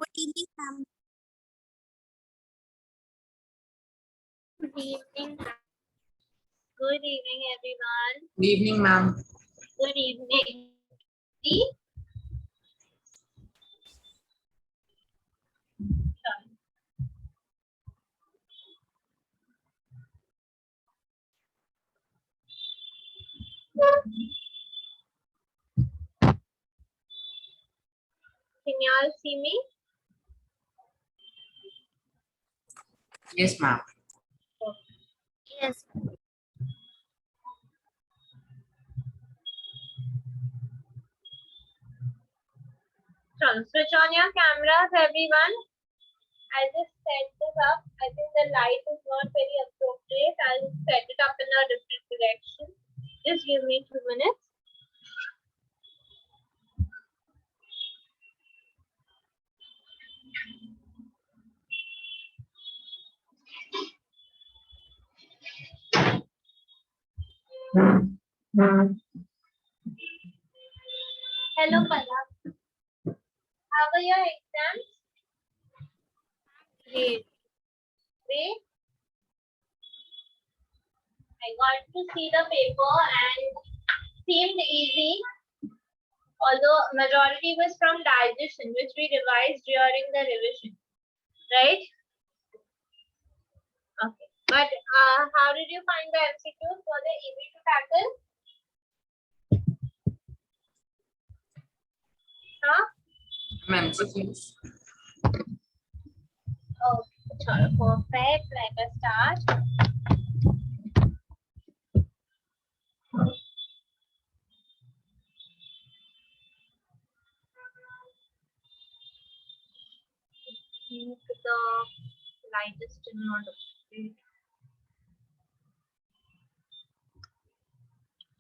Good evening, ma'am. Good evening. Good evening, everyone. Good evening, ma'am. Good evening. See? Can you all see me? Yes, ma'am. Yes. So switch on your cameras, everyone. I'll just set this up. I think the light is not very appropriate. I'll set it up in a different direction. Just give me 2 minutes. Hello, Palak. How are your exams? Great. Great. I got to see the paper and seemed easy. Although majority was from digestion, which we revised during the revision, right? Okay. But how did you find the MCQs? Were they easy to tackle? Huh? MCQs. Oh, perfect. Let us start. The light is still not okay.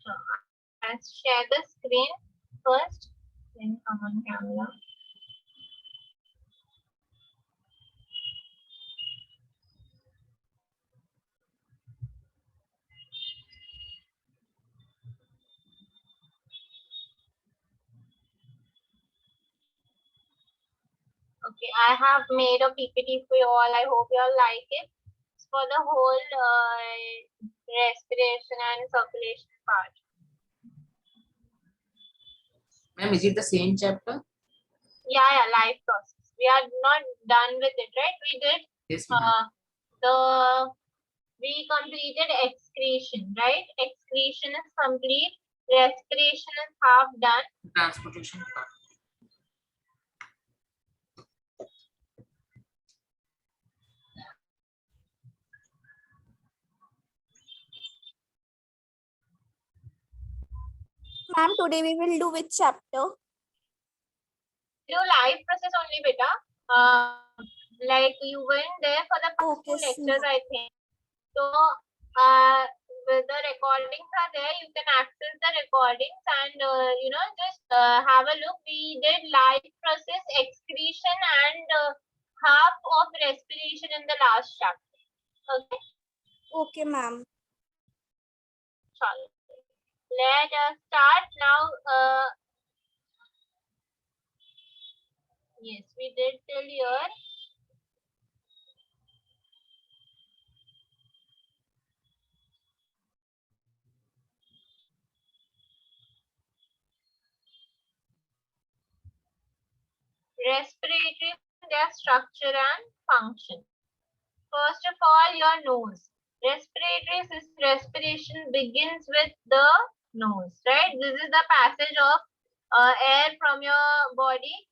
So let's share the screen first, then come on camera. Okay, I have made a PPT for you all. I hope you all like it. It's for the whole respiration and circulation part. Ma'am, is it the same chapter? Yeah, life process. We are not done with it, right? We did Yes, ma'am. we completed excretion, right? Excretion is complete. Respiration is half done. Transportation part. Ma'am, today we will do which chapter? Do life process only, beta. Like you went there for the past Okay, two lectures, I think. So, the recordings are there. You can access the recordings and just have a look. We did life process, excretion, and half of respiration in the last chapter. Okay. Okay, ma'am. Sorry. Let us start now. Yes, we did till here. Respiratory, their structure and function. First of all, your nose. Respiration begins with the nose, right? This is the passage of air from your body.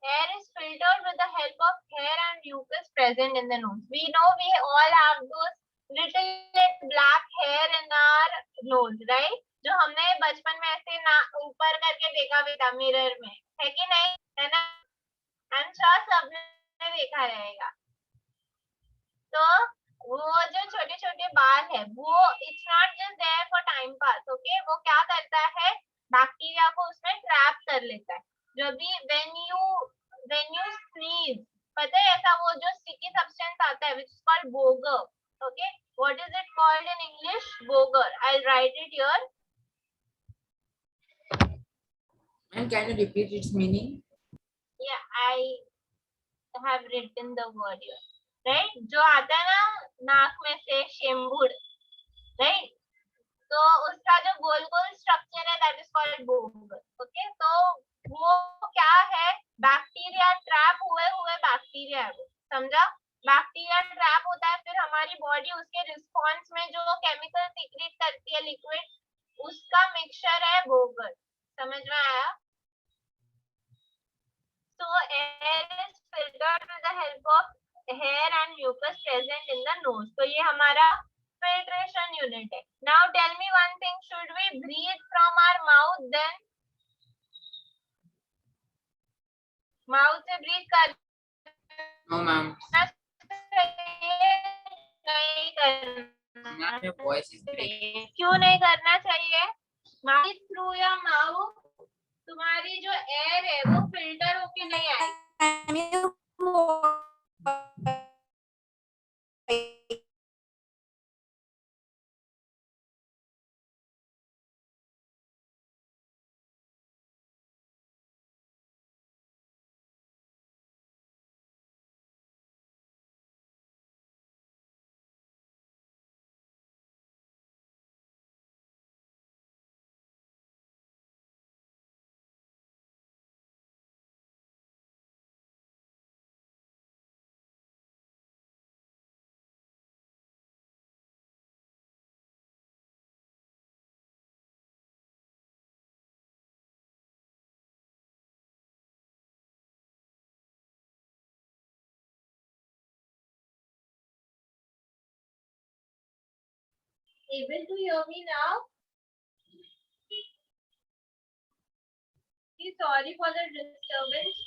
Air is filtered with the help of hair and mucus present in the nose. We know we all have those little black hair in our nose, right? जो हमने बचपन में ऐसे ना ऊपर करके देखा भी था मिरर में, है कि नहीं? है ना? आई एम श्योर सबने देखा रहेगा. तो वो जो छोटे छोटे बाल है वो it's not just there for time pass. Okay, वो क्या करता है, बैक्टीरिया को उसमें ट्रैप कर लेता है. जब भी व्हेन यू स्नीज, पता है ऐसा वो जो स्टिकी सब्सटेंस आता है which is called Bogar. Okay, what is it called in English? Bogar. I will write it here. And can you repeat its meaning? Yeah, I have written the word here. Right? जो आता है ना नाक में से शेम्बुड, right? तो उसका जो गोल गोल स्ट्रक्चर है that is called Bogar. Okay, तो वो क्या है, बैक्टीरिया ट्रैप हुए बैक्टीरिया है वो, समझा? बैक्टीरिया ट्रैप होता है, फिर हमारी बॉडी उसके रिस्पॉन्स में जो केमिकल सीक्रेट करती है लिक्विड, उसका मिक्सचर है बोगर. समझ में आया? So air is filtered with the help of hair and mucus present in the nose. तो ये हमारा filtration unit है. Now tell me one thing, should we breathe from our mouth then? Mouth से breathe करना No, ma'am. चाहिए, नहीं करना Ma'am, your voice is breaking. चाहिए? क्यों नहीं करना चाहिए? माउथ थ्रू या माउथ तुम्हारी जो एयर है वो फिल्टर होके नहीं आएगी। Able to hear me now? Sorry for the disturbance.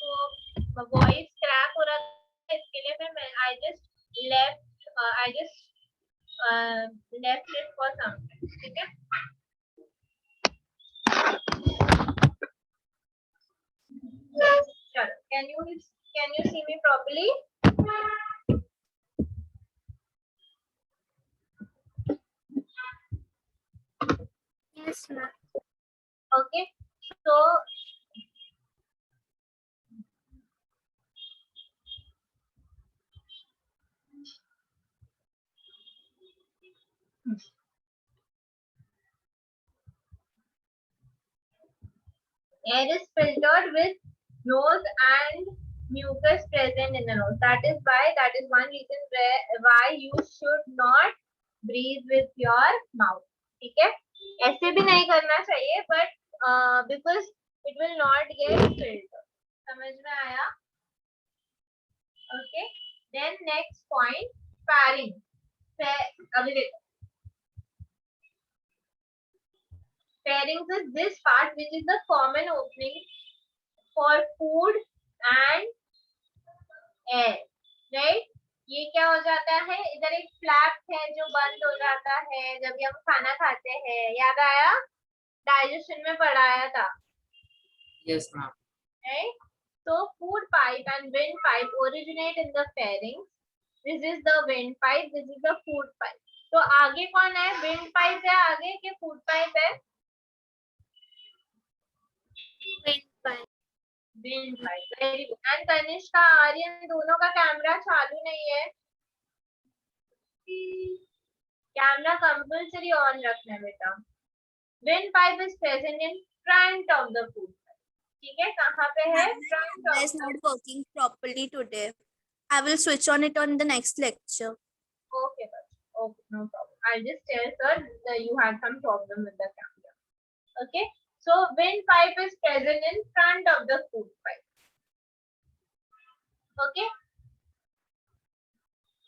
तो वॉइस क्रैक हो रहा था, इसके लिए मैं I just left it for some time. ठीक है? चलो, can you see me properly? Yes, ma'am. Okay, so air is filtered with nose and mucus present in the nose. That is one reason why you should not breathe with your mouth. ठीक है? ऐसे भी नहीं करना चाहिए, but because it will not get filtered. समझ में आया? Okay. Then next point, pharynx. अभी देखो. Pharynx is this part which is the common opening for food and air, right? ये क्या हो जाता है? इधर एक फ्लैप है जो बंद हो जाता है जब भी हम खाना खाते हैं. याद आया? डाइजेशन में पढ़ाया था. Yes, ma'am. Right? So food pipe and wind pipe originate in the pharynx. This is the wind pipe. This is the food pipe. तो आगे कौन है? Wind pipe है आगे कि food pipe है? Wind pipe. Wind pipe. Very good. And Tanishka, Aryan दोनों का कैमरा चालू नहीं है. कैमरा कंपल्सरी ऑन रखना है बेटा. Wind pipe is present in front of the food pipe. ठीक है? कहाँ पे है? Front of It's the. not working properly today. I will switch on it on the next lecture. Okay, okay, no problem. I'll just tell sir that you had some problem with the camera. Okay, so wind pipe is present in front of the food pipe. Okay,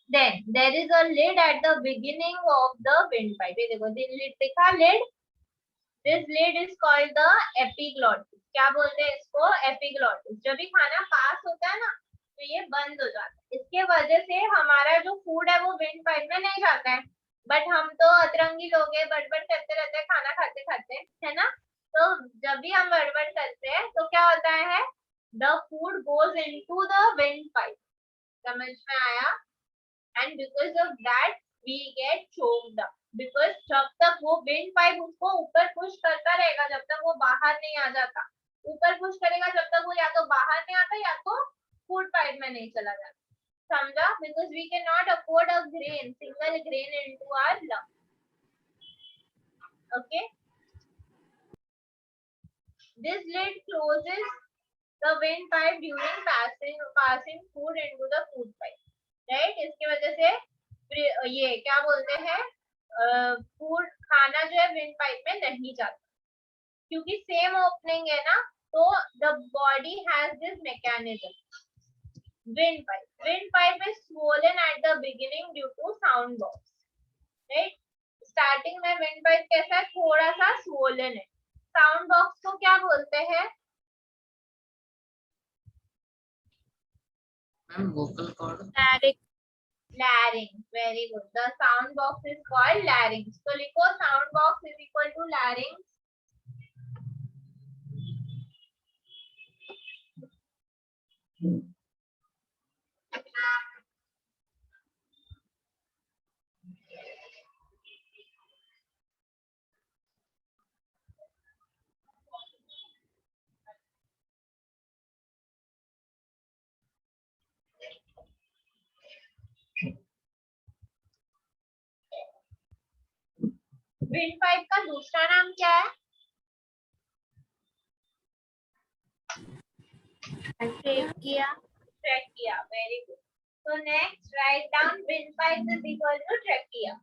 then there is a lid at the beginning of the wind pipe. ये देखो, lid दिखा lid. This lid is called the epiglottis. क्या बोलते हैं इसको? Epiglottis. जब भी खाना पास होता है ना तो ये बंद हो जाता है. इसके वजह से हमारा जो फूड है वो विंड पाइप में नहीं जाता है. बट हम तो अतरंगी लोग हैं, बड़बड़ करते रहते हैं खाना खाते खाते, है ना? तो जब भी हम बड़बड़ करते हैं तो क्या होता है? The food goes into the wind pipe. समझ में आया? And because of that we get choked up. Because जब तक वो wind pipe उसको ऊपर पुश करता रहेगा जब तक वो बाहर नहीं आ जाता. ऊपर पुश करेगा जब तक वो या तो बाहर नहीं आता या तो फूड पाइप में नहीं चला जाता. समझा? Because we cannot afford a single grain into our lung. Okay. This lid closes the wind pipe during passing food into the food pipe. Right? इसकी वजह से ये क्या बोलते हैं? फूड खाना जो है विंड पाइप में नहीं जाता क्योंकि सेम ओपनिंग है ना. तो the body has this mechanism. Wind pipe is swollen at the beginning due to sound box. Right? Starting में विंड पाइप कैसा है? थोड़ा सा swollen है. साउंड बॉक्स को क्या बोलते हैं? Ma'am, vocal cord. Larynx. Very good. The sound box is called larynx. So लिखो sound box is equal to larynx. Wind pipe का दूसरा नाम क्या है? Trachea. Very good. So next, write down windpipe is equal to trachea.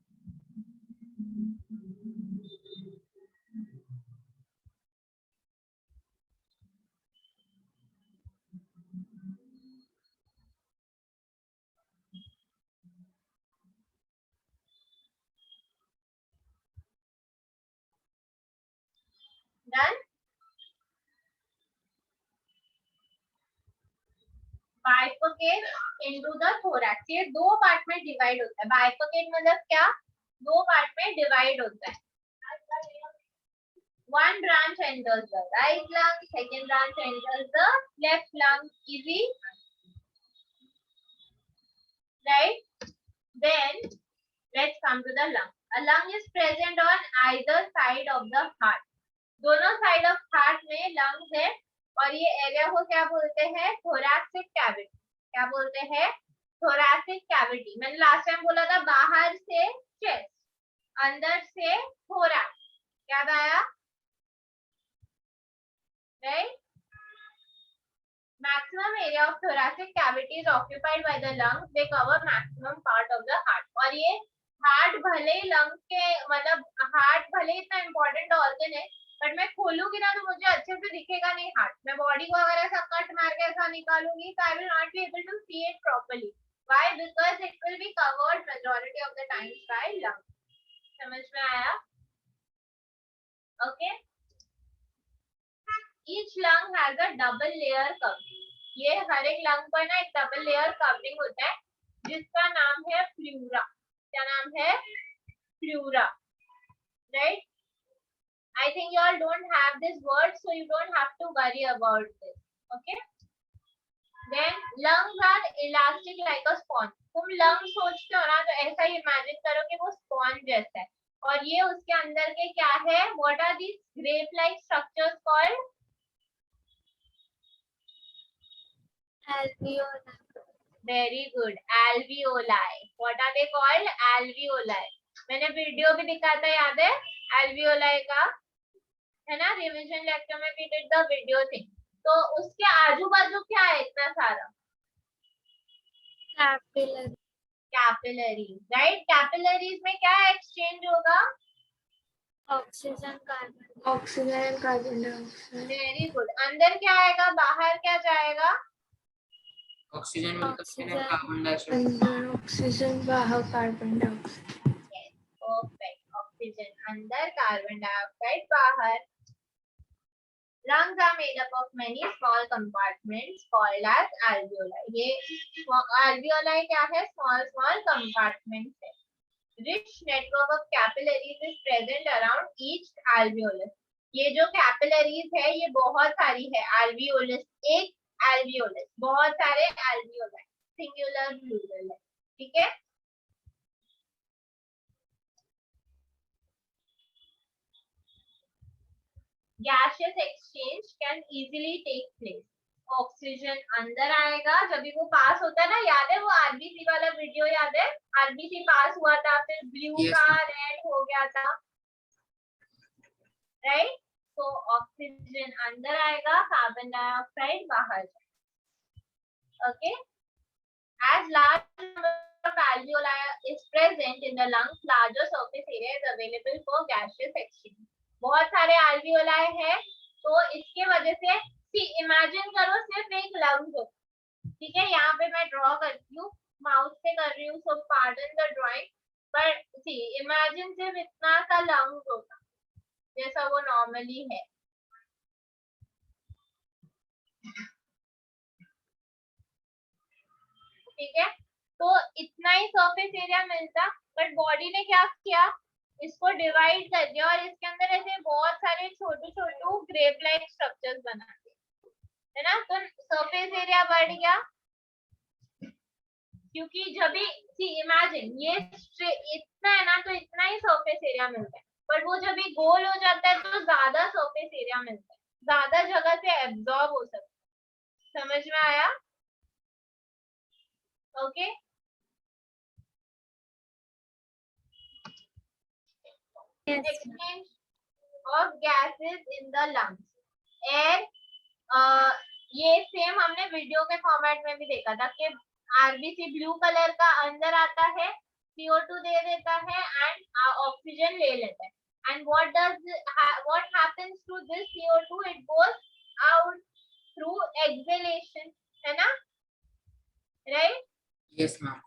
Done? Bifurcate into the thorax. ये दो part में divide होता है. Bifurcate मतलब क्या? दो पार्ट में डिवाइड होता है. One branch enters the right lung, second branch enters the left lung. Easy, right? Then let's come to the lung. A lung is present on either side of the heart. दोनों side of heart में lungs है और ये area को क्या बोलते हैं? Thoracic cavity. क्या बोलते हैं? Thoracic cavity. मैंने लास्ट टाइम बोला था बाहर से चेस्ट, अंदर से थोरैक्स. याद आया? Right? Maximum area of thoracic cavity is occupied by the lungs. They cover maximum part of the heart. और ये हार्ट भले ही लंग के मतलब हार्ट भले इतना इम्पोर्टेंट ऑर्गन है, बट मैं खोलूंगी ना तो मुझे अच्छे से दिखेगा नहीं हार्ट. मैं बॉडी को अगर ऐसा कट मार के ऐसा निकालूंगी तो I will not be able to see it properly. Why? Because it will be covered majority of the times by lung. समझ में आया? Okay. Each lung has a double layer covering. ये हर एक लंग पर ना एक डबल लेयर कवरिंग होता है जिसका नाम है प्लूरा. क्या नाम है? Pleura. Right? I think you all don't have this word, so you don't have to worry about this. Okay? Then lungs are elastic like a sponge. तुम लंग सोचते हो ना तो ऐसा ही इमेजिन करो कि वो स्पॉन्ज जैसा है और ये उसके अंदर के क्या है? What are these grape-like structures called? Alveoli. Very good. Alveoli. What are they called? Alveoli. मैंने वीडियो भी दिखाया था, याद है? Alveoli का है ना? रिवीजन लेक्चर में भी डिड द वीडियो थिंग. तो उसके आजू बाजू क्या है इतना सारा? Capillary. कैपिलरीज. राइट? कैपिलरीज में क्या एक्सचेंज होगा? Oxygen, and carbon dioxide. Very good. अंदर क्या आएगा, बाहर क्या जाएगा? Oxygen will contain and carbon dioxide. अंदर ऑक्सीजन, बाहर कार्बन डाइऑक्साइड. परफेक्ट. ऑक्सीजन अंदर, कार्बन डाइऑक्साइड बाहर. Lungs are made up of many small compartments called as alveoli. ये alveoli क्या है? Small compartments है. Rich network of capillaries is present around each alveolus. ये जो capillaries है ये बहुत सारी है. alveolus एक alveolus, बहुत सारे alveoli, singular plural है. ठीक है? Gaseous exchange can easily take place. Oxygen अंदर आएगा जब भी वो पास होता है ना. याद है वो आरबीसी वाला वीडियो? याद है? आरबीसी पास हुआ था, फिर ब्लू Yes, का ma'am. रेड हो गया था. राइट? तो ऑक्सीजन अंदर आएगा, कार्बन डाइऑक्साइड बाहर. Okay. As large number of alveoli is present in the lungs, larger surface area is available for gaseous exchange. बहुत सारे alveoli है तो इसके वजह से सी इमेजिन करो सिर्फ एक लंग्स हो. ठीक है? यहाँ पे मैं ड्रॉ करती हूँ, माउस से कर रही हूँ, सो पार्डन द ड्राइंग. पर सी इमेजिन सिर्फ इतना सा लंग्स होगा जैसा वो नॉर्मली है. ठीक है, तो इतना ही सरफेस एरिया मिलता, बट बॉडी ने क्या किया, इसको डिवाइड कर दिया और इसके अंदर ऐसे बहुत सारे छोटे छोटे ग्रेप लाइक स्ट्रक्चर्स बना दिए, है ना। तो सरफेस एरिया बढ़ गया, क्योंकि जब भी सी इमेजिन ये इतना है ना, तो इतना ही सरफेस एरिया मिलता है, पर वो जब भी गोल हो जाता है तो ज्यादा सरफेस एरिया मिलता है, ज्यादा जगह से एब्जॉर्ब हो सकता है। समझ में आया? Okay. Exchange of gases in the lungs. Air, ये सेम हमने वीडियो के फॉर्मेट में भी देखा था कि आरबीसी ब्लू कलर का अंदर आता है, CO2 दे देता है एंड ऑक्सीजन ले लेता है, and what happens to this CO2, it goes out through exhalation, है ना, right? Yes, ma'am.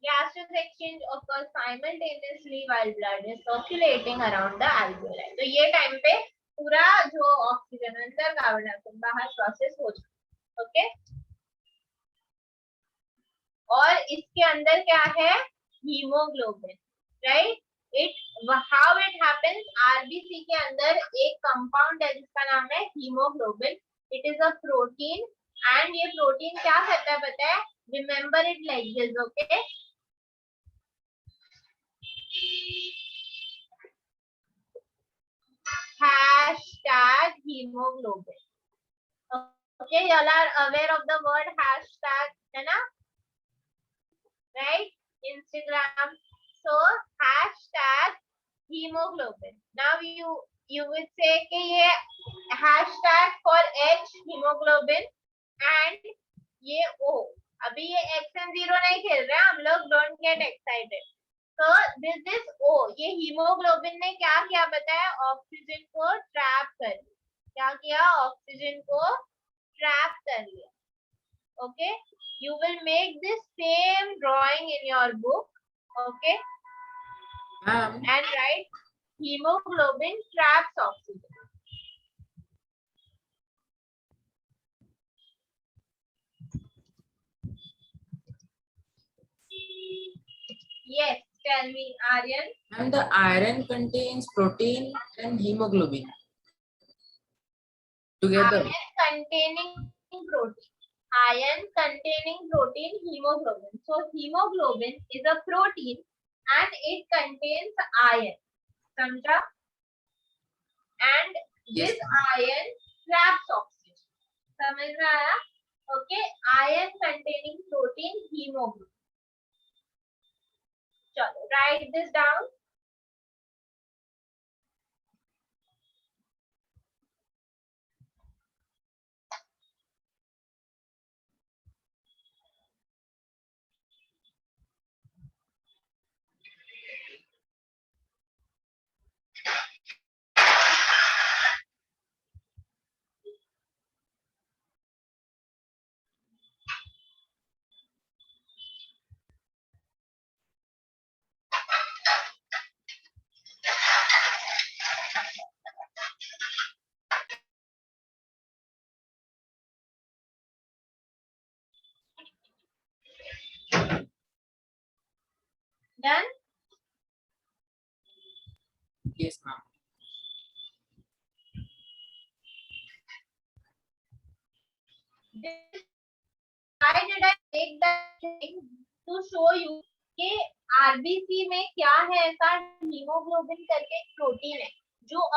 Gaseous exchange occurs simultaneously while blood is circulating around the alveoli. तो ये टाइम पे पूरा जो ऑक्सीजन अंदर, कार्बन डाइऑक्साइड बाहर प्रोसेस हो जाता है। ओके, और इसके अंदर क्या है, haemoglobin, right. How it happens, RBC के अंदर एक कंपाउंड है जिसका नाम है haemoglobin. It is a protein, and ये प्रोटीन क्या करता है पता है, remember it like this, okay. Hashtag hemoglobin. Okay, you all are aware of the word hashtag, है ना, right? Instagram. So hashtag hemoglobin. Now you will say कि ये hashtag for H hemoglobin and ये O. अभी ये X and 0 नहीं खेल रहे हैं हम लोग, don't get excited. तो दिस इज O, ये हीमोग्लोबिन ने क्या किया बताया, ऑक्सीजन को ट्रैप कर लिया, क्या किया, ऑक्सीजन को ट्रैप कर लिया। Okay, you will make this same drawing in your book, okay, Ma'am, and right haemoglobin traps oxygen. Yes, tell me, Aryan. and the iron contains protein and hemoglobin together. Iron containing protein. Iron containing protein, hemoglobin. So hemoglobin is a protein and it contains iron. Samjha? And Yes. this iron traps oxygen. समझ में आया? Okay. Iron containing protein, hemoglobin. चलो, write this down. Done? Yes, ma'am. Why did I make that thing? To show you कि RBC में क्या है, ऐसा haemoglobin करके एक प्रोटीन है जो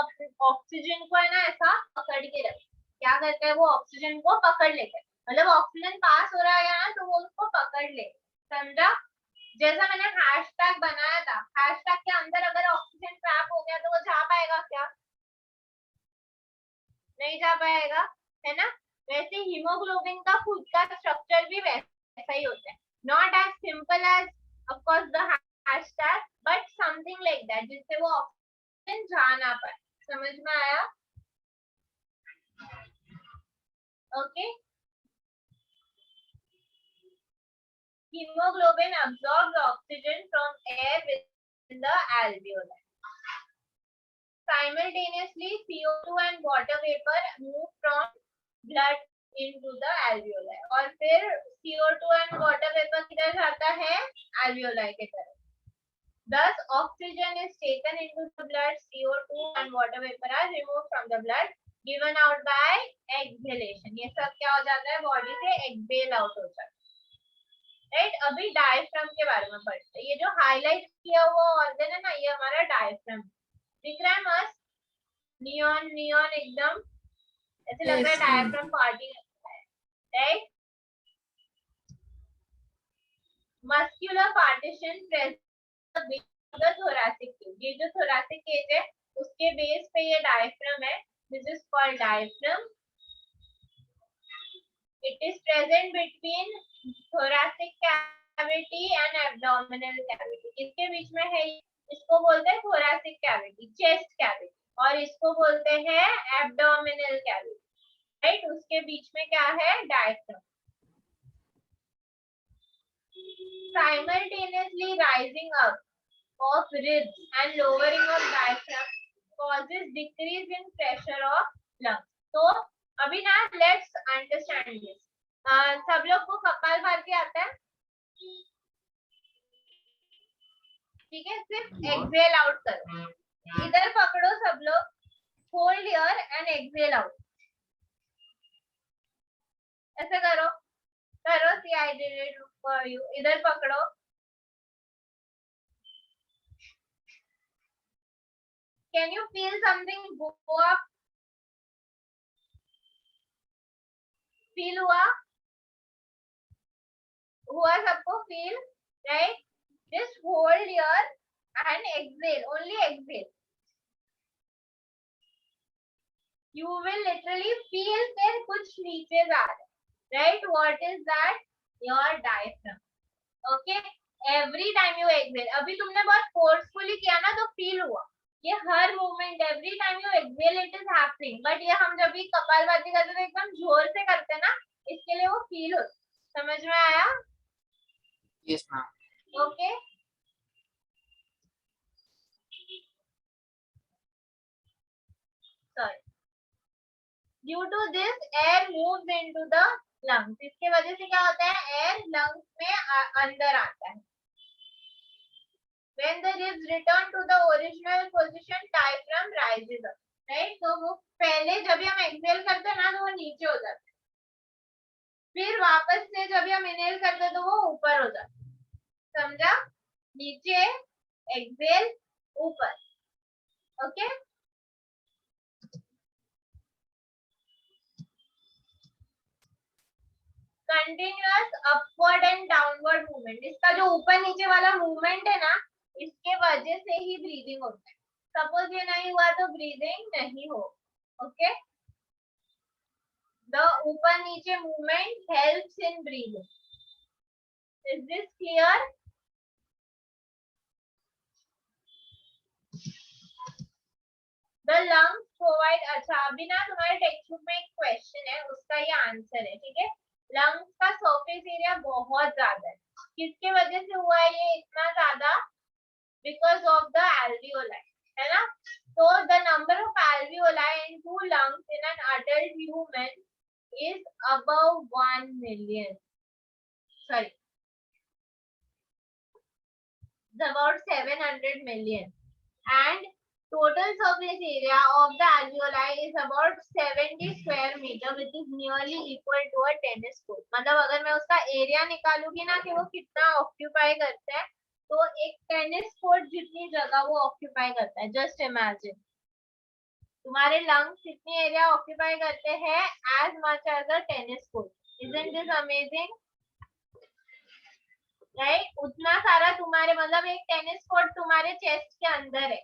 ऑक्सीजन को है ना ऐसा पकड़ के रखे। क्या करता है वो, ऑक्सीजन को पकड़ लेता है, मतलब ऑक्सीजन पास हो रहा है ना तो वो उसको पकड़ ले। समझा? जैसा मैंने हैशटैग बनाया था, हैशटैग के अंदर अगर ऑक्सीजन ट्रैप हो गया तो वो जा पाएगा क्या? नहीं जा पाएगा, है ना। वैसे हीमोग्लोबिन का खुद का स्ट्रक्चर भी वैसा ही होता है, not as simple as of course the hashtag, but something like that, जिससे वो ऑक्सीजन जा ना पाए। समझ में आया? Okay. Hemoglobin absorbs oxygen from air within the alveoli. Simultaneously, CO2 and water vapor move from blood into the alveoli और फिर CO2 and water vapor किधर जाता है alveoli के तरफ. Thus oxygen is taken into the blood, CO2 and water vapor are removed from the blood, given out by exhalation. ये सब क्या हो जाता है बॉडी से exhale out हो जाता है. राइट अभी डायफ्राम के बारे में पढ़ते हैं. ये जो हाईलाइट किया हुआ ऑर्गन है ना ये हमारा डायफ्राम दिख रहा है मस्त नियॉन नियॉन एकदम ऐसे लग रहा है डायफ्राम पार्टी लगता है. Right muscular partition present thoracic cage. ये जो थोरैसिक केज है उसके बेस पे ये डायफ्राम है. This is called diaphragm. It is present between thoracic cavity and abdominal cavity. इसके बीच में है इसको बोलते हैं thoracic cavity, chest cavity और इसको बोलते हैं abdominal cavity. राइट उसके बीच में क्या है diaphragm. Simultaneously rising up of ribs and lowering of diaphragm causes decrease in pressure of lungs. तो अभी ना लेट्स अंडरस्टैंड दिस. सब लोग को कपालभाति आता है ठीक है. सिर्फ एक्सेल आउट करो. इधर पकड़ो सब लोग. Hold here and exhale out. ऐसे करो करो. See I did it for you. इधर पकड़ो. Can you feel something go up. Feel हुआ सबको feel. Right just hold here and exhale. Only exhale. You will literally feel फिर कुछ नीचे जा रहा है. Right what is that your diaphragm. Okay every time you exhale. अभी तुमने बहुत फोर्सफुली किया ना तो फील हुआ. ये हर movement every time you exhale it is happening. But ये हम जब भी कपालभाति करते हैं एकदम जोर से करते हैं ना इसके लिए वो फील होता. समझ में आया. Yes ma'am. Okay sorry. Due to this air moves into the lungs. इसके वजह से क्या होता है एयर लंग्स में अंदर आता है. When the ribs return to the original position, diaphragm rises up. Right? तो वो पहले जब भी हम एक्सेल करते हैं ना तो वो नीचे हो जाता है. फिर वापस से जब भी हम इनहेल करते हैं तो वो ऊपर हो जाता है. समझा. नीचे एक्सेल ऊपर. Okay continuous upward and downward movement. इसका जो ऊपर नीचे वाला मूवमेंट है ना इसके वजह से ही ब्रीदिंग होता है. सपोज ये नहीं हुआ तो ब्रीदिंग नहीं हो. ओके द ऊपर नीचे movement helps in breathing. Is this clear. The lungs provide. अच्छा अभी ना तुम्हारे टेक्स्ट बुक में एक क्वेश्चन है उसका ये आंसर है. ठीक है लंग्स का सरफेस एरिया बहुत ज्यादा है. किसके वजह से हुआ है ये इतना ज्यादा. because of the alveoli है ना. so the number of alveoli in two lungs in an adult human is above 1 million. Sorry it's about 700 million and total surface area of the alveoli is about 70 square meter which is nearly equal to a tennis court. मतलब अगर मैं उसका area निकालूंगी ना कि वो कितना occupy करते हैं तो एक टेनिस कोर्ट जितनी जगह वो ऑक्यूपाई करता है. जस्ट इमेजिन तुम्हारे लंग्स कितनी एरिया ऑक्यूपाई करते हैं as much as a tennis court. Isn't this amazing. Right उतना सारा तुम्हारे मतलब एक टेनिस कोर्ट तुम्हारे चेस्ट के अंदर है.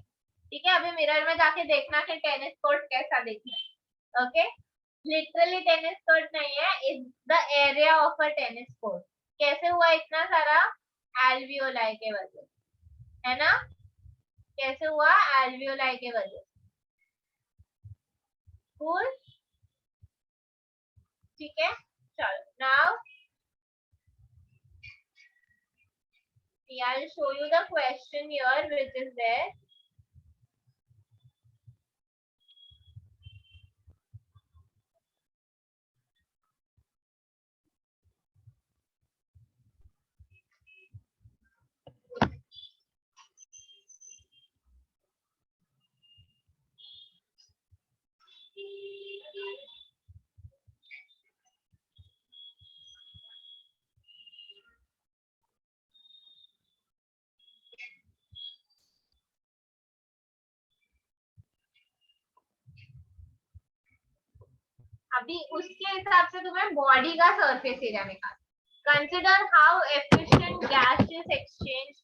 ठीक है अभी मिरर में जाके देखना कि टेनिस कोर्ट कैसा दिखता है. ओके लिटरली टेनिस कोर्ट नहीं है. Is the area of a tennis court. कैसे हुआ इतना सारा एल्वियोलाई के वजह है ना. कैसे हुआ एल्वियोलाई के वजह. कूल ठीक है चलो. Now I'll show you the question here which is there. अभी उसके हिसाब से तुम्हें बॉडी का सरफेस एरिया निकाल. Consider how efficient gases exchange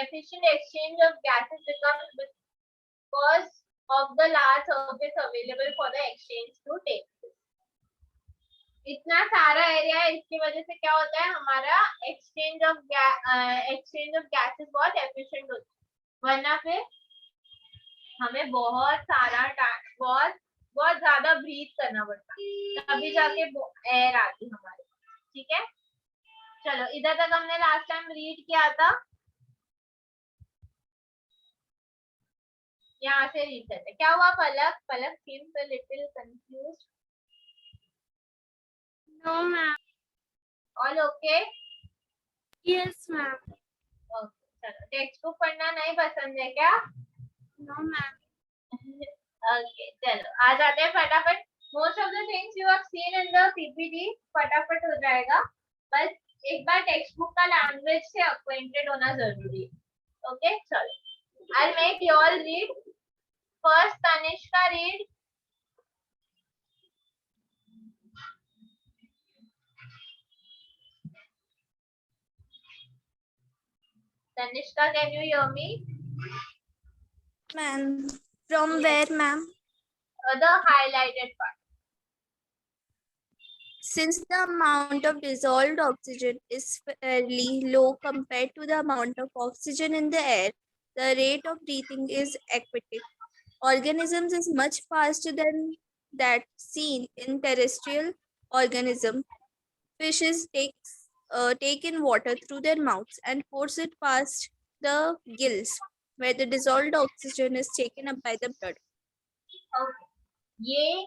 efficient exchange of gases becomes because of the large surface available for the exchange to take place. इतना सारा area है, इसकी वजह से क्या होता है, हमारा एक्सचेंज ऑफ गैसेस बहुत एफिशिएंट होता है. वरना फिर हमें बहुत सारा बहुत बहुत ज्यादा ब्रीथ करना पड़ता है, तभी जाके एयर आती हमारे पास. ठीक है, चलो इधर तक हमने लास्ट टाइम रीड किया था. यहाँ से रीड करते. क्या हुआ पलक? पलक seems a little confused. No, ma'am. All okay? Yes, ma'am. Okay. चलो टेक्स्ट बुक पढ़ना नहीं पसंद है क्या? No, ma'am. Okay, चलो आ जाते हैं फटाफट. Most of the things you have seen in the PPT फटाफट हो जाएगा. बस एक बार टेक्स्ट बुक का लैंग्वेज से acquainted होना जरूरी है. Okay, चलो. I'll make you all read. First, Tanishka read. Tanishka, can you hear me? Ma'am. From Yes. where, ma'am? The highlighted part. Since the amount of dissolved oxygen is fairly low compared to the amount of oxygen in the air, the rate of breathing is aquatic organisms is much faster than that seen in terrestrial organism. Fishes take in water through their mouths and force it past the gills, where the dissolved oxygen is taken up by the blood. Okay. ये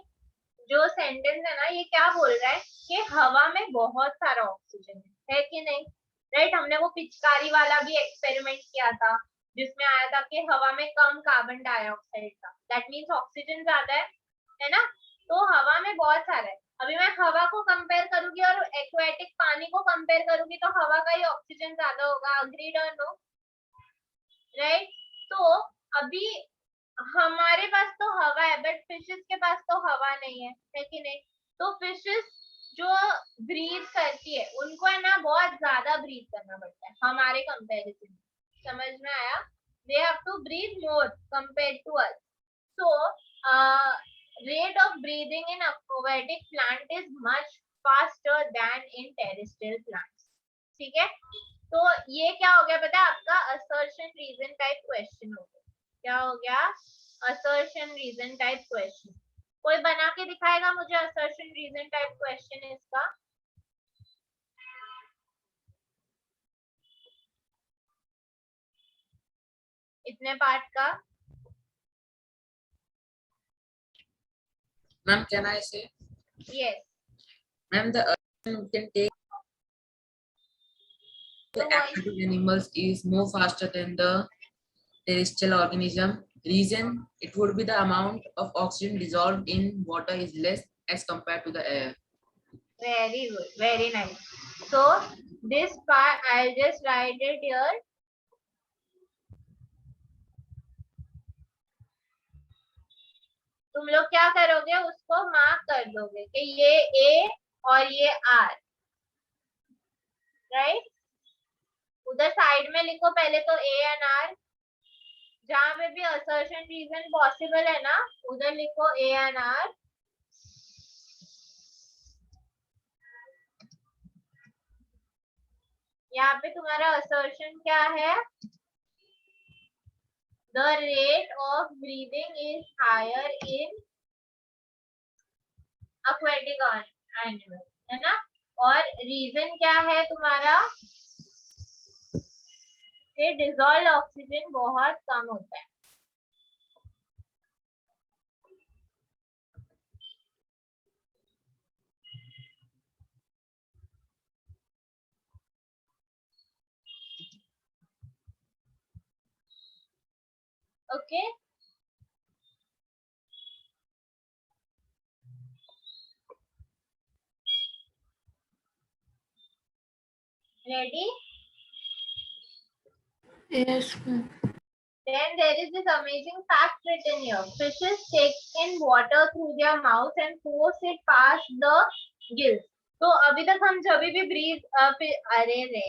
जो sentence है ना, ये क्या बोल रहा है कि हवा में बहुत सारा ऑक्सीजन है कि नहीं? राइट, हमने वो पिचकारी वाला भी एक्सपेरिमेंट किया था जिसमें आया था कि हवा में कम कार्बन डाइऑक्साइड था. दैट मींस ऑक्सीजन ज्यादा है ना? तो हवा में बहुत सारा है. अभी मैं हवा को कंपेयर करूंगी और एक्वेटिक पानी को कंपेयर करूंगी तो हवा का ही ऑक्सीजन ज्यादा होगा. अग्रीड और नो? राइट, तो अभी हमारे पास तो हवा है बट फिशेस के पास तो हवा नहीं है कि नहीं? तो फिशेस जो ब्रीथ करती है उनको है ना बहुत ज्यादा ब्रीथ करना पड़ता है हमारे कंपैरिजन. समझ में आया? They have to breathe more compared to us. So rate of breathing in aquatic plant is much faster than in terrestrial plants. ठीक है, तो ये क्या हो गया पता है आपका? assertion reason type question हो गया. क्या हो गया? assertion reason type question. कोई बना के दिखाएगा मुझे assertion reason type question इसका? इतने पार्ट का. Ma'am, can I say? Yes. Ma'am, the earth can take the So aquatic animals is more faster than the terrestrial organism. Reason, it would be the amount of oxygen dissolved in water is less as compared to the air. very good, very nice. So this part I'll just write it here. तुम लोग क्या करोगे, उसको mark कर दोगे कि ये ए और ये आर. राइट, उधर साइड में लिखो पहले तो ए एंड आर. जहां पे भी असर्शन रीजन पॉसिबल है ना उधर लिखो ए एंड आर. यहाँ पे तुम्हारा असर्शन क्या है? The rate of breathing is higher in aquatic animals, है ना? और रीजन क्या है तुम्हारा? कि डिसॉल्व ऑक्सीजन बहुत कम होता है. Okay, ready? Yes, ma'am. Then there is this amazing fact written here. Fishes take in water through their mouth and force it past the gills. तो अभी तक हम जब भी ब्रीज अरे रे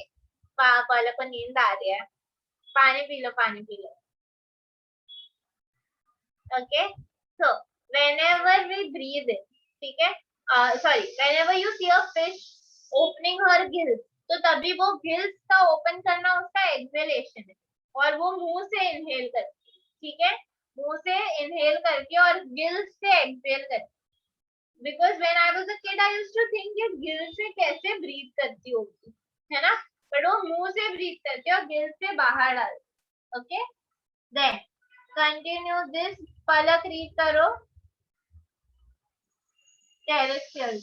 पापा को नींद आ रही है. पानी पी लो, पानी P low. Okay, so whenever we breathe in, ठीक है, sorry, whenever you see a fish opening her gills, तो तभी वो gills का open करना उसका exhalation है और वो मुंह से inhale करती है, ठीक है, मुंह से inhale करके और gills से exhale करती. Because when I was a kid, I used to think कि gills से कैसे breathe करती होगी, है ना, but वो मुंह से breathe करती है और gills से बाहर डालती. Okay, then continue this. Palak read करो. Terrestrial.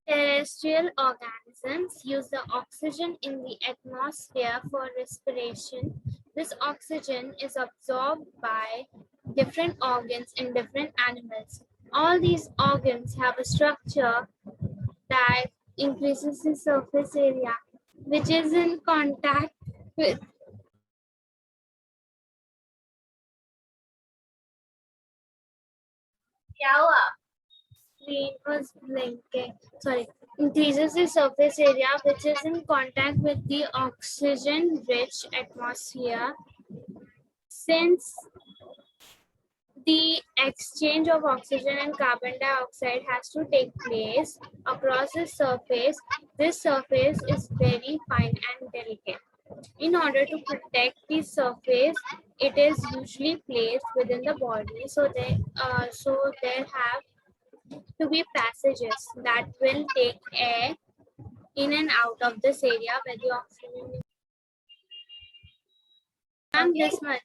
Terrestrial organisms use the oxygen in the atmosphere for respiration. This oxygen is absorbed by different organs in different animals. All these organs have a structure that increases the surface area, which is in contact with क्या हुआ? screen was blinking. Sorry. Increases the surface area which is in contact with the oxygen-rich atmosphere. Since the exchange of oxygen and carbon dioxide has to take place across the surface, this surface is very fine and delicate. In order to protect the surface, it is usually placed within the body. So there have to be passages that will take air in and out of this area where the oxygen is. Ma'am, this much.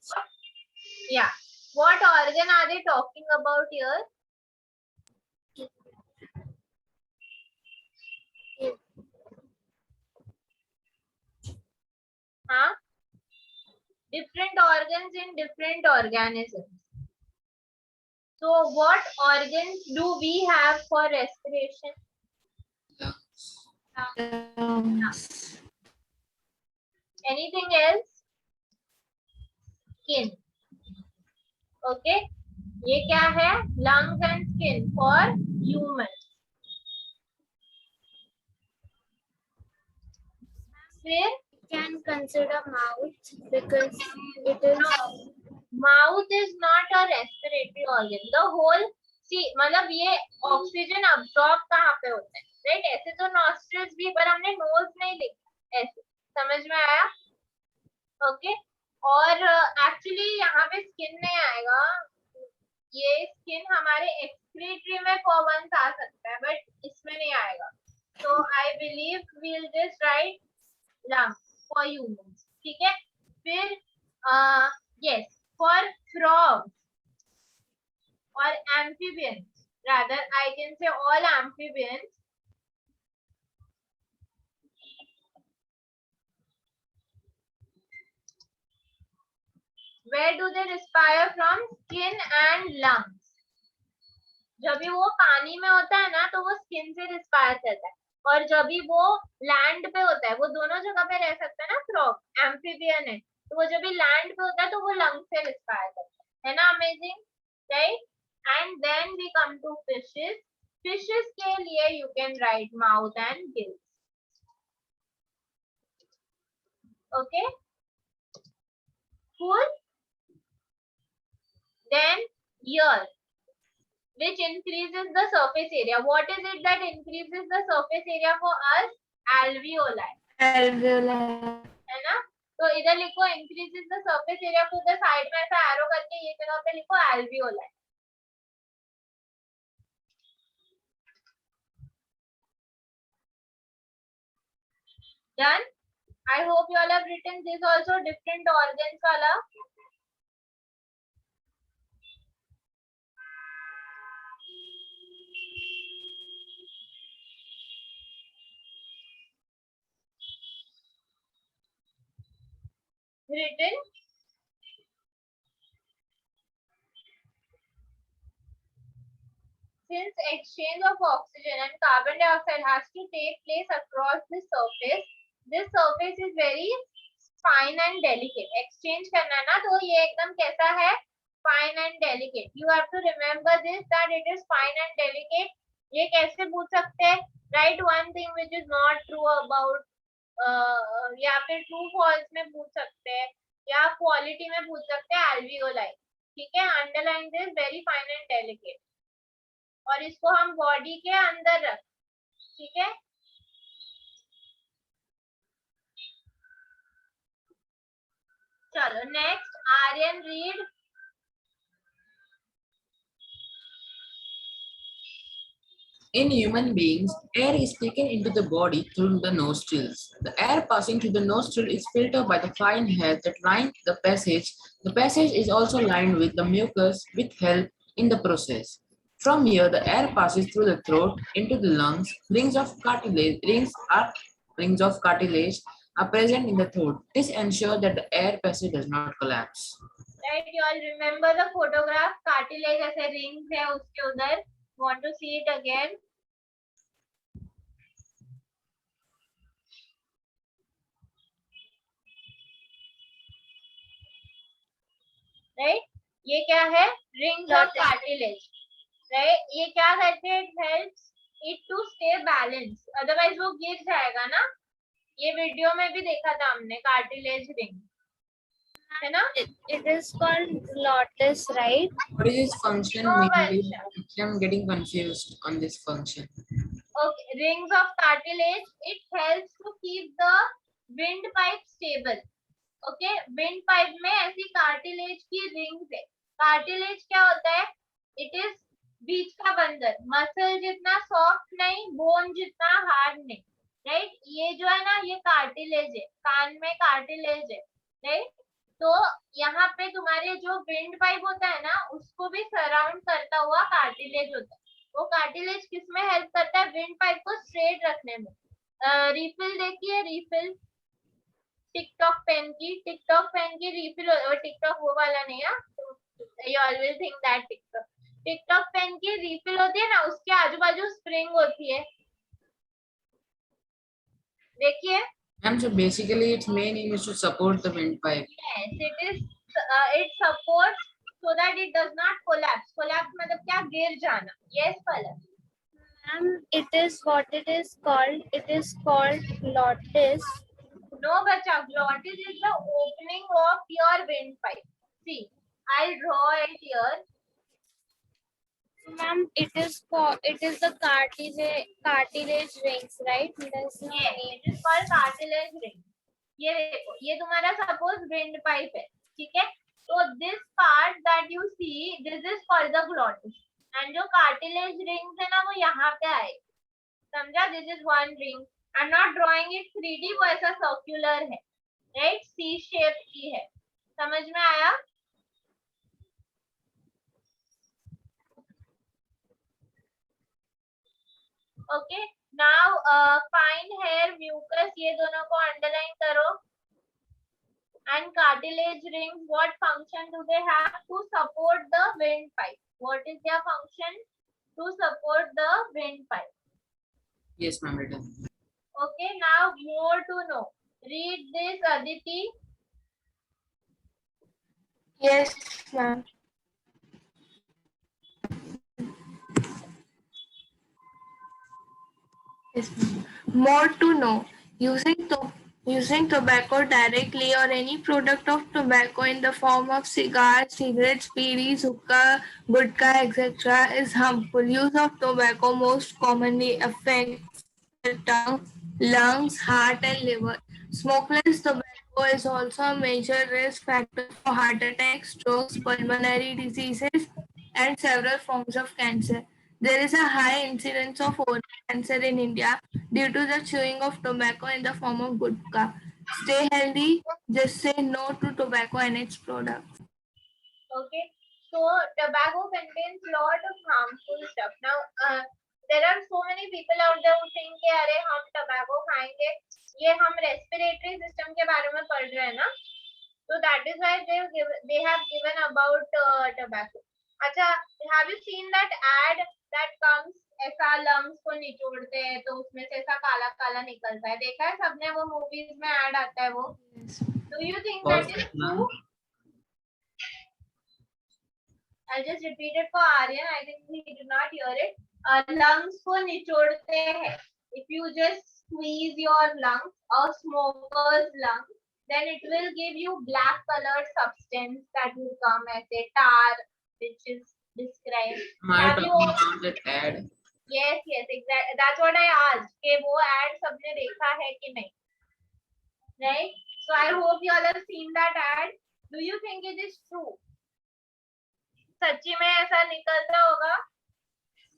Yeah. What organ are they talking about here? Huh? Different organs in different organisms. So what organs do we have for respiration? Anything else? Skin. Okay. ये क्या है? Lungs and skin for humans. फिर Can consider mouth because it is mouth is not a respiratory organ. The whole see मतलब ये oxygen absorb कहाँ पे होता है, राइट? ऐसे तो नॉस्ट्रिल्स भी, पर हमने नोज नहीं लिखा, ऐसे समझ में आया? ओके. और एक्चुअली यहाँ पे स्किन नहीं आएगा, ये स्किन हमारे एक्सक्रीटरी में फॉर वंस आ सकता है, बट इसमें नहीं आएगा. So I believe we'll just write lungs for humans. ठीक है. फिर yes, for frogs or amphibians, rather I can say all amphibians, where do they respire from? Skin and lungs. जब भी वो पानी में होता है ना तो वो स्किन से रिस्पायर करता है, और जब भी वो लैंड पे होता है, वो दोनों जगह पे रह सकता है ना, फ्रॉग एम्फीबियन है, तो वो जब भी लैंड पे होता है तो वो लंग से रिस्पायर करता है ना. Amazing, right? And then we come to fishes. Fishes के लिए you can write mouth and gills. Okay, cool. Then ear, which increases the surface area. What is it that increases the surface area for us? Alveoli. है ना? तो इधर लिखो increases the surface area, को उधर side में ऐसा arrow करके ये जगह पे लिखो alveoli. Done? I hope you all have written this also, different organs wala. Written. Since exchange of oxygen and carbon dioxide has to take place across this surface is very fine and delicate. Exchange करना है ना, तो ये एकदम कैसा है, fine and delicate. You have to remember this that it is fine and delicate. ये कैसे पूछ सकते हैं, right one thing which is not true about, या फिर ट्रू फॉल्स में पूछ सकते हैं, या क्वालिटी में पूछ सकते हैं, एल्वियोलाई. ठीक है, underline this, very fine and delicate. और इसको हम बॉडी के अंदर रख. ठीक है, चलो next. Aryan read. In human beings, air is taken into the body through the nostrils. The air passing through the nostril is filtered by the fine hairs that line the passage. The passage is also lined with the mucus with help in the process. From here, the air passes through the throat into the lungs. Rings of cartilage are present in the throat. This ensures that the air passage does not collapse. Right, you all remember the photograph, cartilage ऐसे rings है उसके उधर. Want to see it again? Right, ये क्या है, rings of cartilage. Right, ये क्या करते हैं, it helps it to stay balanced, otherwise वो गिर जाएगा ना. ये वीडियो में भी देखा था हमने, cartilage ring है ना. It is called glottis, right? What is this function? No, Maybe Varsha. I'm getting confused on this function. Okay, rings of cartilage, it helps to keep the windpipe stable. Okay, windpipe में ऐसी cartilage की rings है. Cartilage क्या होता है, it is बीच का बंदर, muscle जितना सॉफ्ट नहीं, बोन जितना हार्ड नहीं. राइट, ये जो है ना, ये कार्टिलेज है, कान में कार्टिलेज है. राइट, तो यहाँ पे तुम्हारे जो विंड पाइप होता है ना, उसको भी सराउंड करता हुआ कार्टिलेज होता है. वो कार्टिलेज किसमें हेल्प करता है, विंड पाइप को स्ट्रेट रखने में. रिफिल देखिए, रिफिल टिकटॉक पेन की रिफिल, टिकटॉक वो वाला नहीं है, you always think that TikTok pen की रिफिल होती है ना, उसके आजू बाजू स्प्रिंग होती है. देखिए, Ma'am, so basically its main aim is to support the windpipe. yes, it supports so that it does not collapse. Collapse मतलब क्या, गिर जाना. Yes, Palak. It is what it is called. It is called glottis. No, bacha, glottis is the opening of your windpipe. See, I'll draw it here. Ma'am, it is the cartilage rings, right? That's the Yes, name. it is called cartilage ring. ये देखो, ये तुम्हारा suppose windpipe है, ठीक है. So this part that you see, this is called the glottis. And जो cartilage rings है ना, वो यहाँ पे आए. समझा? This is one ring. I'm not drawing it 3D, वो ऐसा circular है, right? C shape की है. समझ में आया? Okay. Now fine hair, mucus, ये दोनों को underline करो. And cartilage rings, what function do they have? To support the windpipe. What is their function? To support the windpipe. Yes, ma'am, written. Okay, now more to know. Read this, Aditi. Yes, ma'am. Yes, ma'am. More to know. Using tobacco directly or any product of tobacco in the form of cigars, cigarettes, bidis, hookah, gutka, etc. is harmful. Use of tobacco most commonly affects the tongue, lungs, heart and liver. Smokeless tobacco is also a major risk factor for heart attacks, strokes, pulmonary diseases and several forms of cancer. There is a high incidence of oral cancer in India due to the chewing of tobacco in the form of gutka. Stay healthy. Just say no to tobacco and its products. Okay, so tobacco contains lot of harmful stuff. Now, there are so many people out there who think कि अरे हम tobacco खाएंगे, ये हम respiratory system के बारे में पढ़ रहे हैं ना, so that is why they have given about tobacco. अच्छा, have you seen that ad that comes, ऐसा lungs को निचोड़ते हैं तो उसमें से ऐसा काला काला निकलता है, देखा है सबने? वो मूवीज में ad आता है वो. Yes. Do you think Cause that is the lung. true? I'll just repeat it for Aryan. I think he did not hear it. Lungs को निचोड़ते हैं. If you just squeeze your lungs, a smoker's lung, then it will give you black colored substance that will come as a tar, which is described. Am I Have you talking all? about that ad? Yes, exactly. That's what I asked. कि वो ad सबने देखा है कि नहीं? Right? So I hope you all have seen that ad. Do you think it is true? सच्ची में ऐसा निकलता होगा?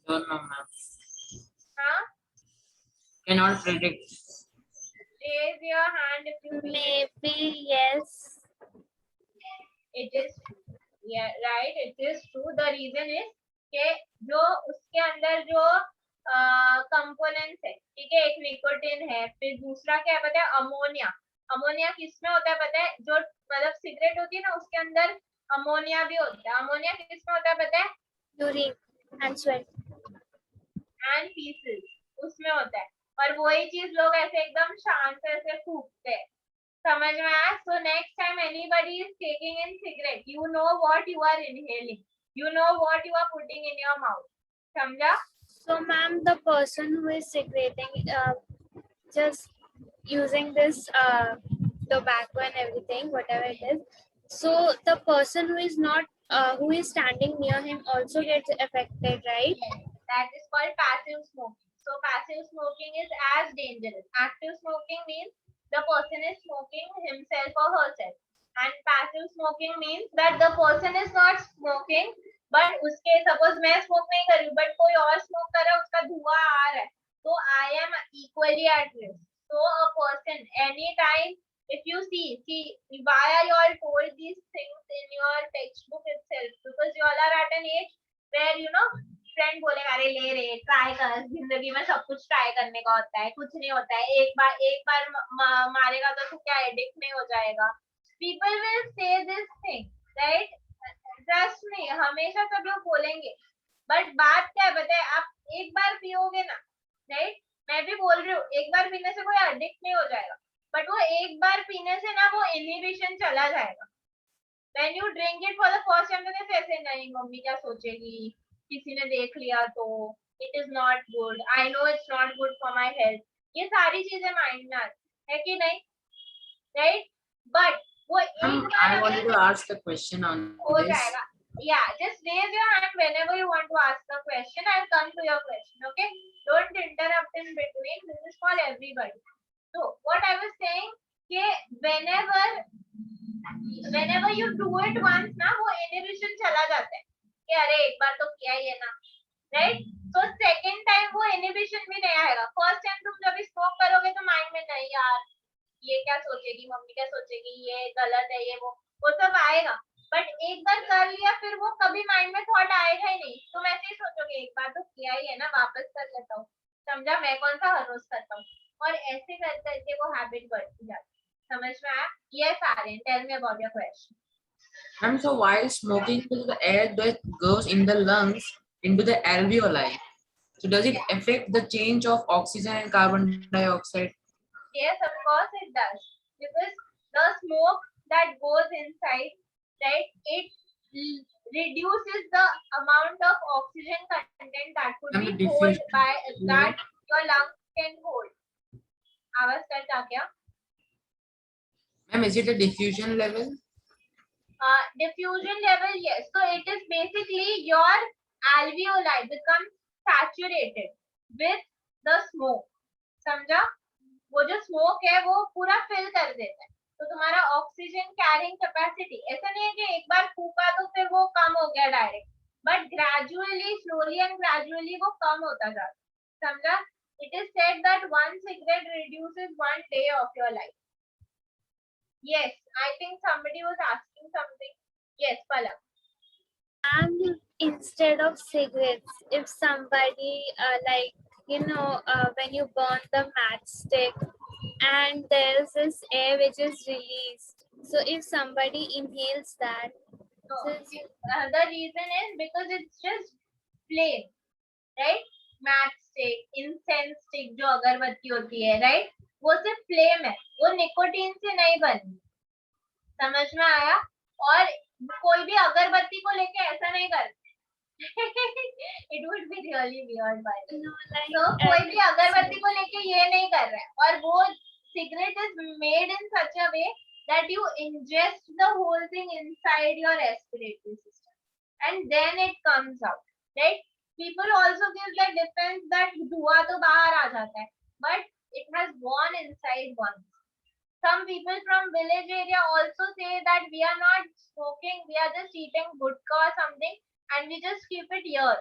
Don't know, ma'am. हाँ? Cannot predict. Raise your hand if you believe Maybe yes. it is. Yeah, right. It is true. The reason is कि जो उसके अंदर जो कंपोनेंट्स है, ठीक है, एक निकोटिन है, फिर दूसरा क्या है पता है? अमोनिया. अमोनिया किसमें होता है पता है? जो मतलब सिगरेट होती है ना, उसके अंदर अमोनिया भी होता है. अमोनिया किसमें होता है पता है? Urine and sweat. And pieces उसमें होता है. और वही चीज लोग ऐसे एकदम शांत से ऐसे फूकते हैं. समझ में आया? So next time anybody is taking in cigarette, you know what you are inhaling. You know what you are putting in your mouth. समझा? So, ma'am, the person who is cigaretting, just using this tobacco and everything, whatever it is. So the person who is not, who is standing near him also gets affected, right? Yes. That is called passive smoking. So passive smoking is as dangerous. Active smoking means the person is smoking himself or herself. And passive smoking means that the person is not smoking, but उसके suppose मैं smoke नहीं कर रही हूँ, but कोई और smoke कर रहा है, उसका धुआं आ रहा है, तो I am equally at risk. So a person anytime, if you see why are you all told these things in your textbook itself? Because you all are at an age where you know friend बोलेगा अरे ले रे try कर, जिंदगी में सब कुछ try करने का होता है, कुछ नहीं होता है, एक बार मारेगा तो तू क्या एडिक्ट नहीं हो जाएगा. People will say this thing, right? Trust me, हमेशा सब लोग बोलेंगे, बट बात क्या है पता है? आप एक बार पियोगे ना, राइट? मैं भी बोल रही हूँ, एक बार पीने से कोई एडिक्ट नहीं हो जाएगा, बट वो एक बार पीने से ना वो इनहिबिशन चला जाएगा. When you drink it for the first time, तो कैसे नहीं मम्मी क्या सोचेगी, किसी ने देख लिया तो, it is not good, I know it's not good for my health, ये सारी चीजें माइंड में आती है कि नहीं, राइट? बट वो एक बार I wanted to ask a question on हो this. जाएगा. Yeah, just raise your hand whenever you want to ask a question. I'll come to your question, okay? Don't interrupt in between. This is for everybody. So what I was saying कि whenever you do it once ना, वो inhibition चला जाता है कि अरे एक बार तो किया ही है ना, right? So second time वो inhibition भी नहीं आएगा. First time तुम जब स्मोक करोगे तो माइंड में नहीं यार ये क्या सोचेगी, मम्मी क्या सोचेगी, ये गलत है, ये वो सब आएगा. बट एक बार कर लिया फिर वो कभी माइंड में थॉट आएगा ही नहीं. तुम ऐसे ही सोचोगे एक बार तो किया ही है ना, वापस कर लेता हूँ. समझा? मैं कौन सा हर रोज करता हूँ. और ऐसे कर करके वो हैबिट बढ़ती जाती है. समझ में आया? Yes, Aryan, tell me about your question. And so while smoking the air that goes in the lungs into the alveoli, so does it affect the change of oxygen and carbon dioxide? Yes, of course it does. Because the smoke that goes inside, right, it reduces the amount of oxygen content that could And the be hold diffusion by level? that your lungs can hold. आवाज cut आ गया? Ma'am, is it a diffusion level? Diffusion level, yes. So it is basically your alveoli become saturated with the smoke. समझा? वो जो smoke है वो पूरा fill कर देता है, तो तुम्हारा ऑक्सीजन कैरिंग कैपेसिटी ऐसा नहीं है कि एक बार फूका तो फिर वो कम हो गया direct, but gradually slowly and gradually वो कम होता जाता है. समझा? It is said that one cigarette reduces one day of your life. Yes, I think somebody was asking something. Yes, Palak. And instead of cigarettes, if somebody like when you burn the matchstick and there's this air which is released, so if somebody inhales that, No, so the reason is because it's just flame, right? Matchstick, incense stick जो अगरबत्ती होती है, right? वो सिर्फ flame है, वो nicotine से नहीं बनी. समझ में आया? और कोई भी अगरबत्ती को लेके ऐसा नहीं करते it would be really weird by the way. No, like तो कोई भी अगरबत्ती को लेके ये नहीं कर रहा है और वो cigarette is made in such a way that you ingest the whole thing inside your respiratory system and then it comes out, right? People also give the defense that धुआं तो बाहर आ जाता है, but it has gone inside once. Some people from village area also say that we are not smoking, we are just eating gutka or something and we just keep it here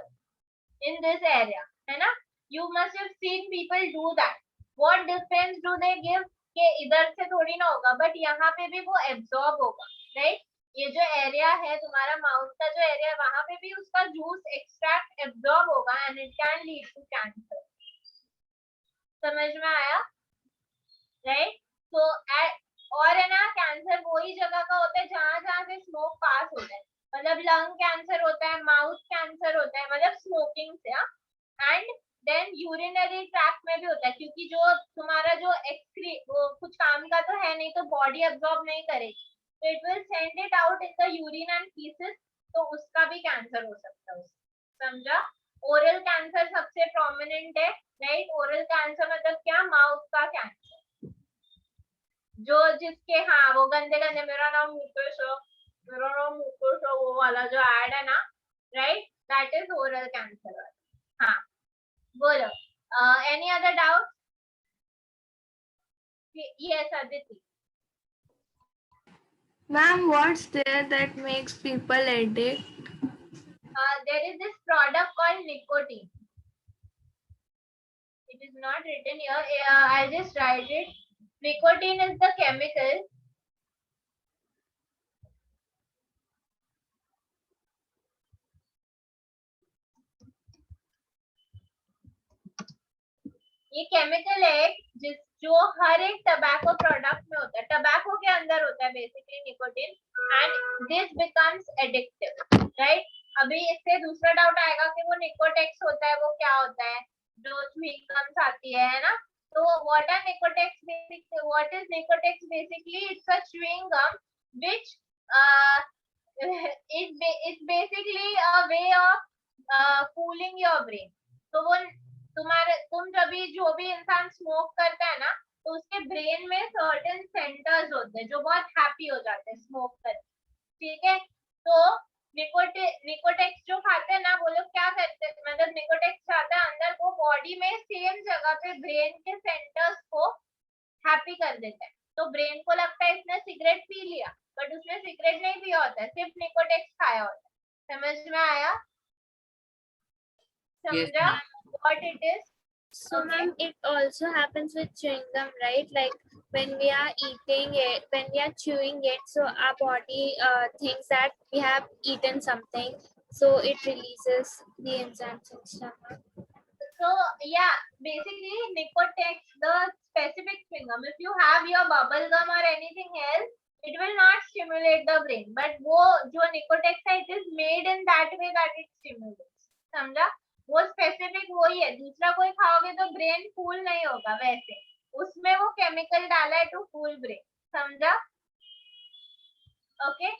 in this area, है ना? You must have seen people do that. What difference do they give? कि इधर से थोड़ी ना होगा, but यहाँ पे भी वो absorb होगा, right? ये जो एरिया है तुम्हारा माउथ का जो एरिया है वहां पे भी उसका जूस एक्सट्रैक्ट एब्जॉर्ब होगा and it can lead to cancer. समझ में आया? राइट? तो और है ना, कैंसर वही जगह का होता है जहां जहां से स्मोक पास होता है. मतलब लंग कैंसर होता है, माउथ कैंसर होता है, मतलब स्मोकिंग से. एंड देन यूरिनरी ट्रैक्ट में भी होता है, क्योंकि जो तुम्हारा जो एक्सक्री वो कुछ काम का तो है नहीं, तो बॉडी अब्सॉर्ब नहीं करेगी, तो it will send it out in the urine and faeces, तो उसका भी कैंसर हो सकता है. समझा? ओरल कैंसर सबसे प्रोमिनेंट है, राइट? ओरल कैंसर मतलब क्या? माउथ का कैंसर, जो जिसके हाँ वो गंदे गंदे मेरा नाम मुकेश हो, मेरा नाम मुकेश हो, वो वाला जो एड है ना, right? That is oral cancer. हाँ बोलो. Any other doubt? Yes Aditi. Ma'am, what's there that makes people addict? There is this product called nicotine. It is not written here. I'll just write it. Nicotine is the chemical ये chemical है जिस जो हर एक tobacco product में होता है, tobacco के अंदर होता है basically nicotine, and this becomes addictive, right? अभी इससे दूसरा डाउट आएगा कि वो निकोटेक्स होता है, वो क्या होता है? जो च्युइंग गम्स आती है ना, तो what are Nicotex? Basically what is Nicotex? Basically it's a chewing gum which is basically a way of cooling your brain. तो वो तुम जब जो भी इंसान स्मोक करता है ना, तो उसके ब्रेन में सर्टेन सेंटर्स होते हैं जो बहुत हैप्पी हो जाते हैं स्मोक करके. ठीक है? तो निकोटेक्स जो खाते हैं ना, वो लोग क्या करते हैं, मतलब निकोटेक्स खाता है अंदर, वो बॉडी में सेम जगह पे ब्रेन के सेंटर्स को हैप्पी कर देता है. तो ब्रेन को लगता है इसने सिगरेट पी लिया, बट उसने सिगरेट नहीं पिया होता है, सिर्फ निकोटेक्स खाया होता है. समझ में आया? समझा what it is? So ma'am, it also happens with chewing gum, right? Like when we are eating it, when we are chewing it, so our body thinks that we have eaten something, so it releases the enzymes in stomach. So yeah, basically Nicotex, the specific chewing gum, if you have your bubble gum or anything else, it will not stimulate the brain, but वो जो Nicotex है, it is made in that way that it stimulates. समझा? वो specific वही है. दूसरा कोई खाओगे तो ब्रेन फूल नहीं होगा, वैसे उसमें वो केमिकल डाला है टू फूल ब्रेन. समझा? Okay.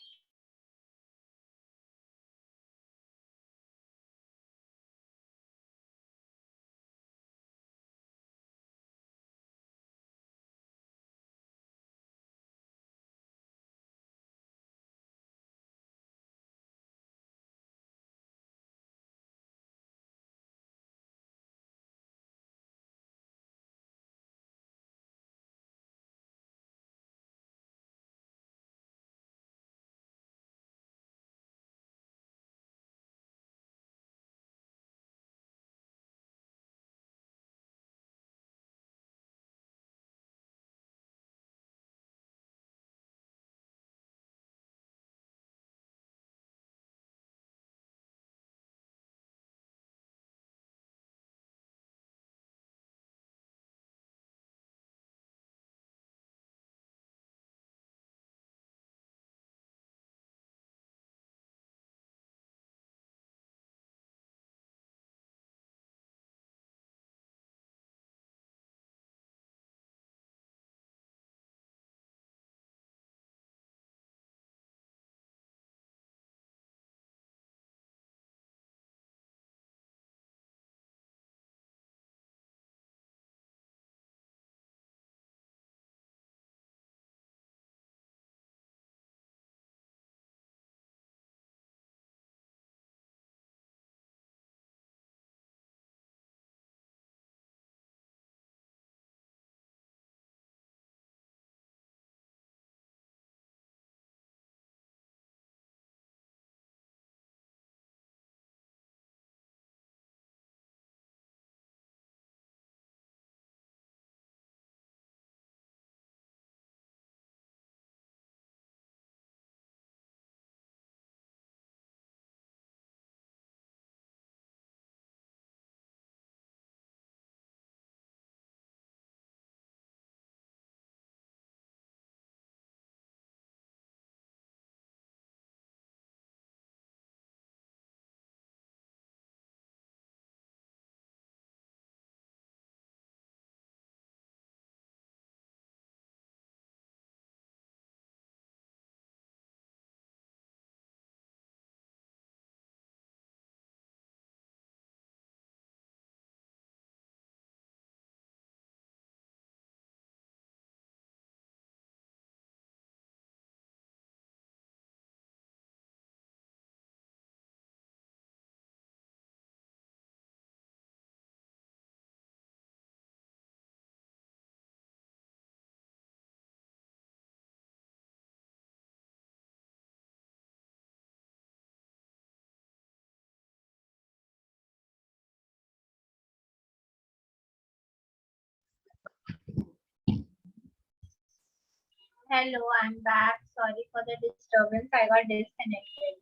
Hello, I'm back. Sorry for the disturbance. I got disconnected.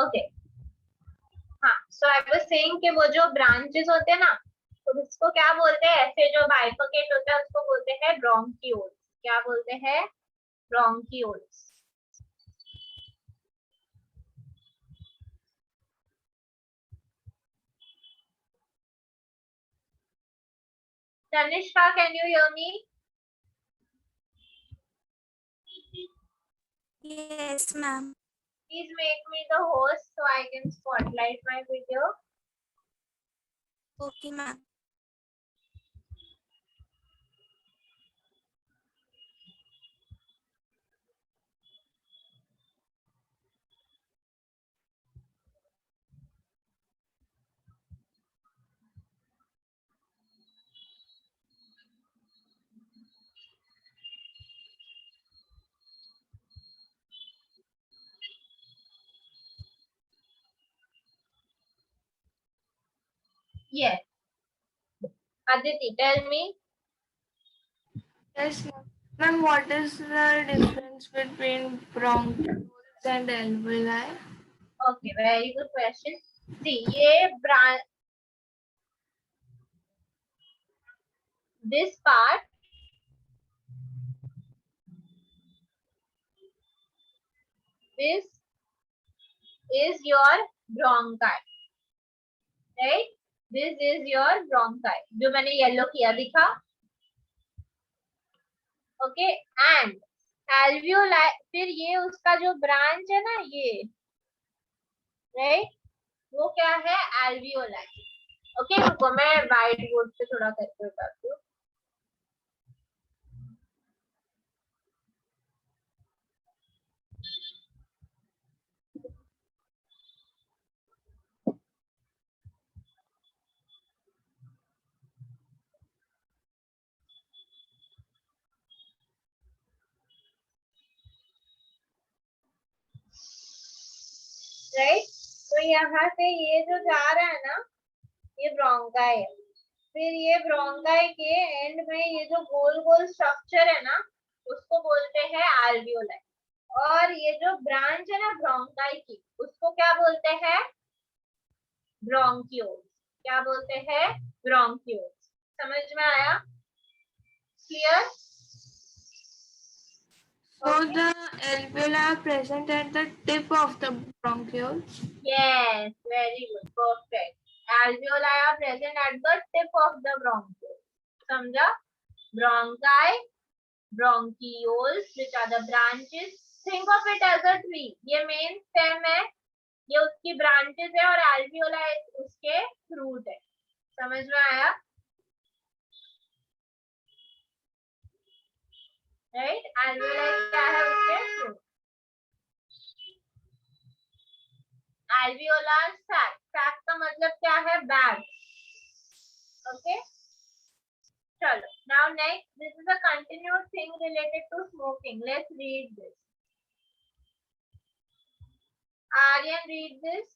Okay. हाँ, so I was saying कि वो जो branches होते हैं ना, तो उसको क्या बोलते हैं? ऐसे जो bifurcate होता है उसको बोलते हैं bronchioles. क्या बोलते हैं? Bronchioles. Tanishka, can you hear me? Yes, ma'am. Please make me the host so I can spotlight my video. Okay, ma'am. Yes. Aditi, tell me. Yes, ma'am. Ma'am, what is the difference between bronchioles and alveoli? Okay, very good question. See, ये branch, this part, this is your bronchi, right? This is your bronchi. जो मैंने yellow किया दिखा. Okay, and alveoli, फिर ये उसका जो branch है ना ये, right? वो क्या है? alveoli. Okay, रुको मैं white board पे थोड़ा करके बताती हूँ. राइट, तो यहाँ से ये जो जा रहा है ना, ये ब्रोंकाई है. फिर ये ब्रोंकाई के एंड में ये जो गोल गोल स्ट्रक्चर है ना, उसको बोलते हैं alveoli. और ये जो ब्रांच है ना ब्रोंकाई की, उसको क्या बोलते हैं? ब्रोंक्यूल्स. क्या बोलते हैं? ब्रोंक्यूल्स. समझ में आया? Clear? So the alveoli are present at the tip of the bronchioles. Yes, very good, perfect. Alveoli are present at the tip of the bronchioles. समझा? Bronchi, bronchioles, which are the branches. Think of it as a tree. ये main stem है, ये उसकी branches है और alveoli उसके root है. समझ में आया? Right? Alveoli क्या है उसके root. Alveolar sac. Sac का मतलब क्या है? Bag. Okay? चलो. Now next, this is a continuous thing related to smoking. Let's read this. Aryan, read this.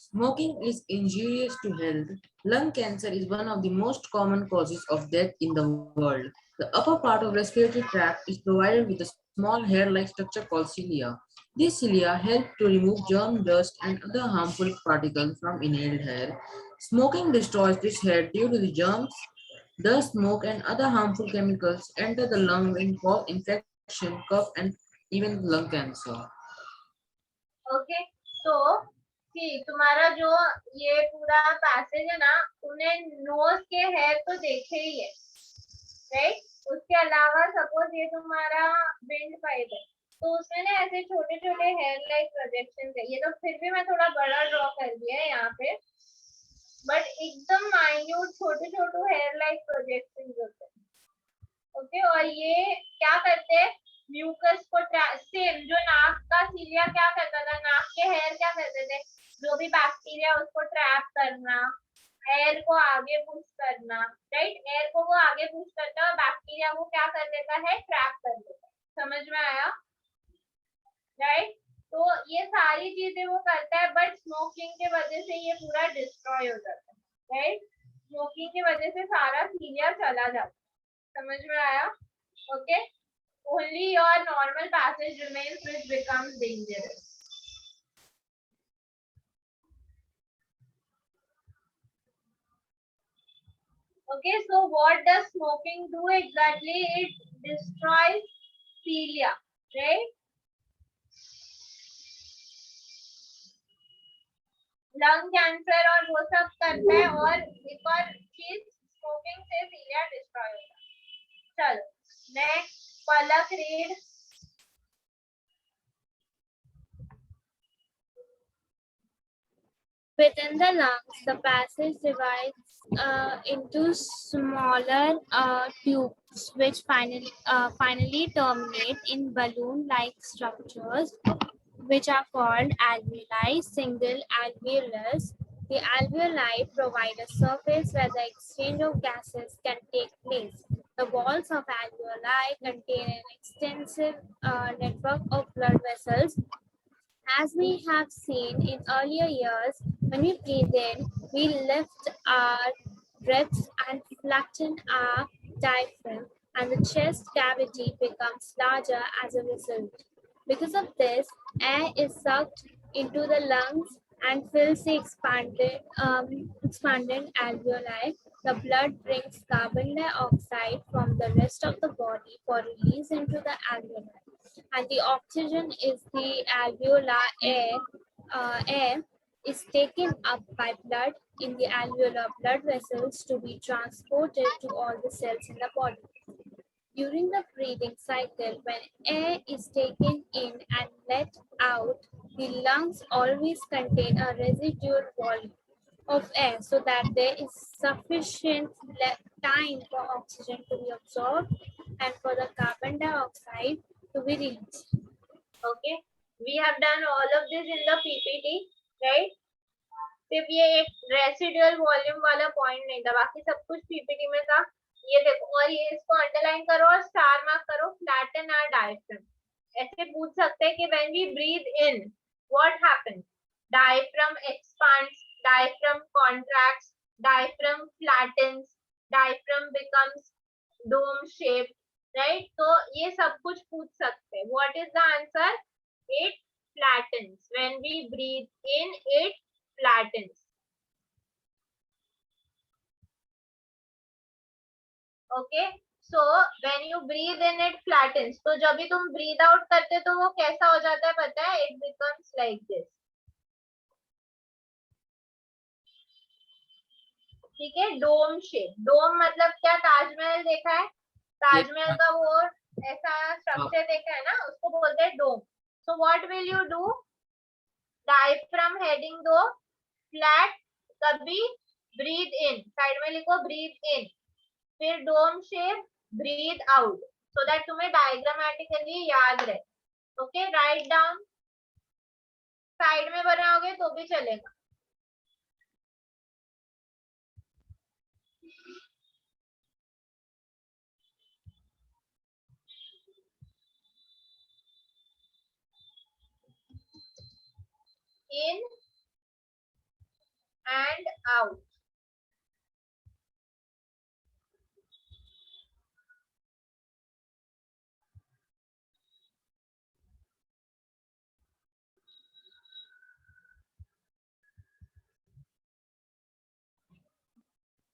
Smoking is injurious to health. Lung cancer is one of the most common causes of death in the world. The upper part of respiratory tract is provided with a small hair-like structure called cilia. These cilia help to remove germ, dust, and other harmful particles from inhaled air. Smoking destroys this hair due to the germs, dust, smoke, and other harmful chemicals enter the lung and cause infection, cough, and even lung cancer. Okay? So see, तुम्हारा जो ये पूरा passage है ना, तुमने knows के hair तो देखे ही है, राइट? उसके अलावा सपोज ये तुम्हारा विंड पाइप है, तो उसमें ना ऐसे छोटे छोटे हेयर लाइक प्रोजेक्शन है. ये तो फिर भी मैं थोड़ा बड़ा ड्रॉ कर दिया है यहाँ पे, बट एकदम माइन्यूट छोटे छोटे हेयर लाइक प्रोजेक्शन होते हैं. ओके, और ये क्या करते हैं? म्यूकस को सेम जो नाक का सीलिया क्या करता था, नाक के हेयर क्या करते थे? जो भी बैक्टीरिया उसको ट्रैप करना, एयर को आगे पुश करना, राइट, एयर को वो आगे पुश करता है और बैक्टीरिया को क्या कर लेता है, ट्रैप कर लेता है। समझ में आया, राइट। तो ये सारी चीजें वो करता है, बट स्मोकिंग के वजह से ये पूरा डिस्ट्रॉय हो जाता है, राइट। स्मोकिंग की वजह से सारा सीलिया चला जाता है। समझ में आया, okay. Only your normal passage remains which becomes dangerous. Okay, so what does smoking do exactly? It destroys cilia, right? Lung cancer और वो सब करता है, और एक और चीज स्मोकिंग से सीलिया डिस्ट्रॉय होता है। चलो next, Palak read. Within the lungs, the passage divides into smaller tubes, which finally terminate in balloon-like structures, which are called alveoli, single alveolus. The alveoli provide a surface where the exchange of gases can take place. The walls of alveoli contain an extensive network of blood vessels. As we have seen in earlier years, when we breathe in, we lift our ribs and flatten our diaphragm, and the chest cavity becomes larger as a result. Because of this, air is sucked into the lungs and fills the expanded alveoli. The blood brings carbon dioxide from the rest of the body for release into the alveoli, and the oxygen is the alveolar air is taken up by blood in the alveolar blood vessels to be transported to all the cells in the body. During the breathing cycle, when air is taken in and let out, the lungs always contain a residual volume of air so that there is sufficient time for oxygen to be absorbed and for the carbon dioxide to be released. Okay, we have done all of this in the PPT, right? सिर्फ ये एक residual volume वाला point नहीं था, बाकी सब कुछ PPT में था। ये देखो, और ये इसको अंडरलाइन करो और स्टार मार्क करो, फ्लैटन आवर डायफ्राम। ऐसे पूछ सकते हैं कि when we breathe in what happens, diaphragm expands, diaphragm contracts, diaphragm flattens, diaphragm becomes dome shape, right. तो ये सब कुछ पूछ सकते हैं। What is the answer? It flattens. When we breathe in, it flattens. Okay, so when you breathe in, it flattens. तो जब भी तुम breathe out करते तो वो कैसा हो जाता है पता है? It becomes like this. ठीक है, डोम शेप। डोम मतलब क्या? ताजमहल देखा है? ताजमहल का वो ऐसा स्ट्रक्चर देखा है ना, उसको बोलते हैं डोम। So what will you do? Diaphragm heading दो, flat, कभी breathe in, साइड में लिखो breathe in, फिर dome shape, breathe out, so that तुम्हें डायग्रामेटिकली याद रहे। ओके, राइट डाउन, साइड में बनाओगे तो भी चलेगा। In and out.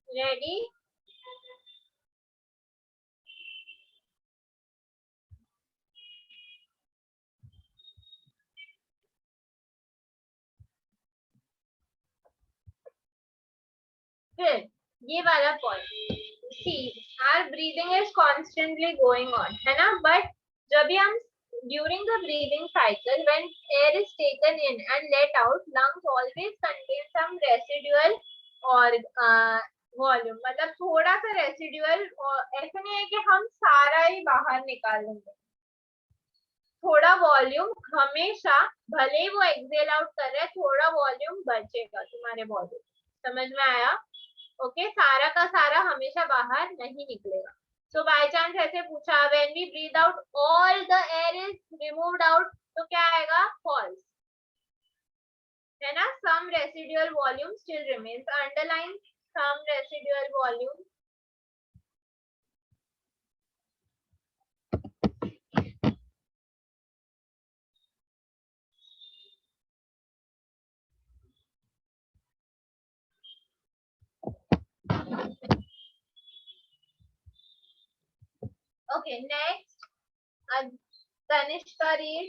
Ready? फिर ये वाला point, see our breathing is constantly going on, है ना। बट जब भी हम during the breathing cycle, when air is taken in and let out, lungs always contain some residual और वॉल्यूम, मतलब थोड़ा सा रेसिडुअल। ऐसा नहीं है कि हम सारा ही बाहर निकाल लेंगे, थोड़ा वॉल्यूम हमेशा, भले ही वो एक्सेल आउट कर रहे हैं, थोड़ा वॉल्यूम बचेगा तुम्हारे बॉडी। समझ में आया? ओके, सारा का सारा हमेशा बाहर नहीं निकलेगा. सो बाय चांस ऐसे पूछा, when we breathe out all the air is removed out, तो क्या आएगा? फॉल्स, है ना. Some residual volume still remains. Underline some residual volume. Okay, next, Tanishka read.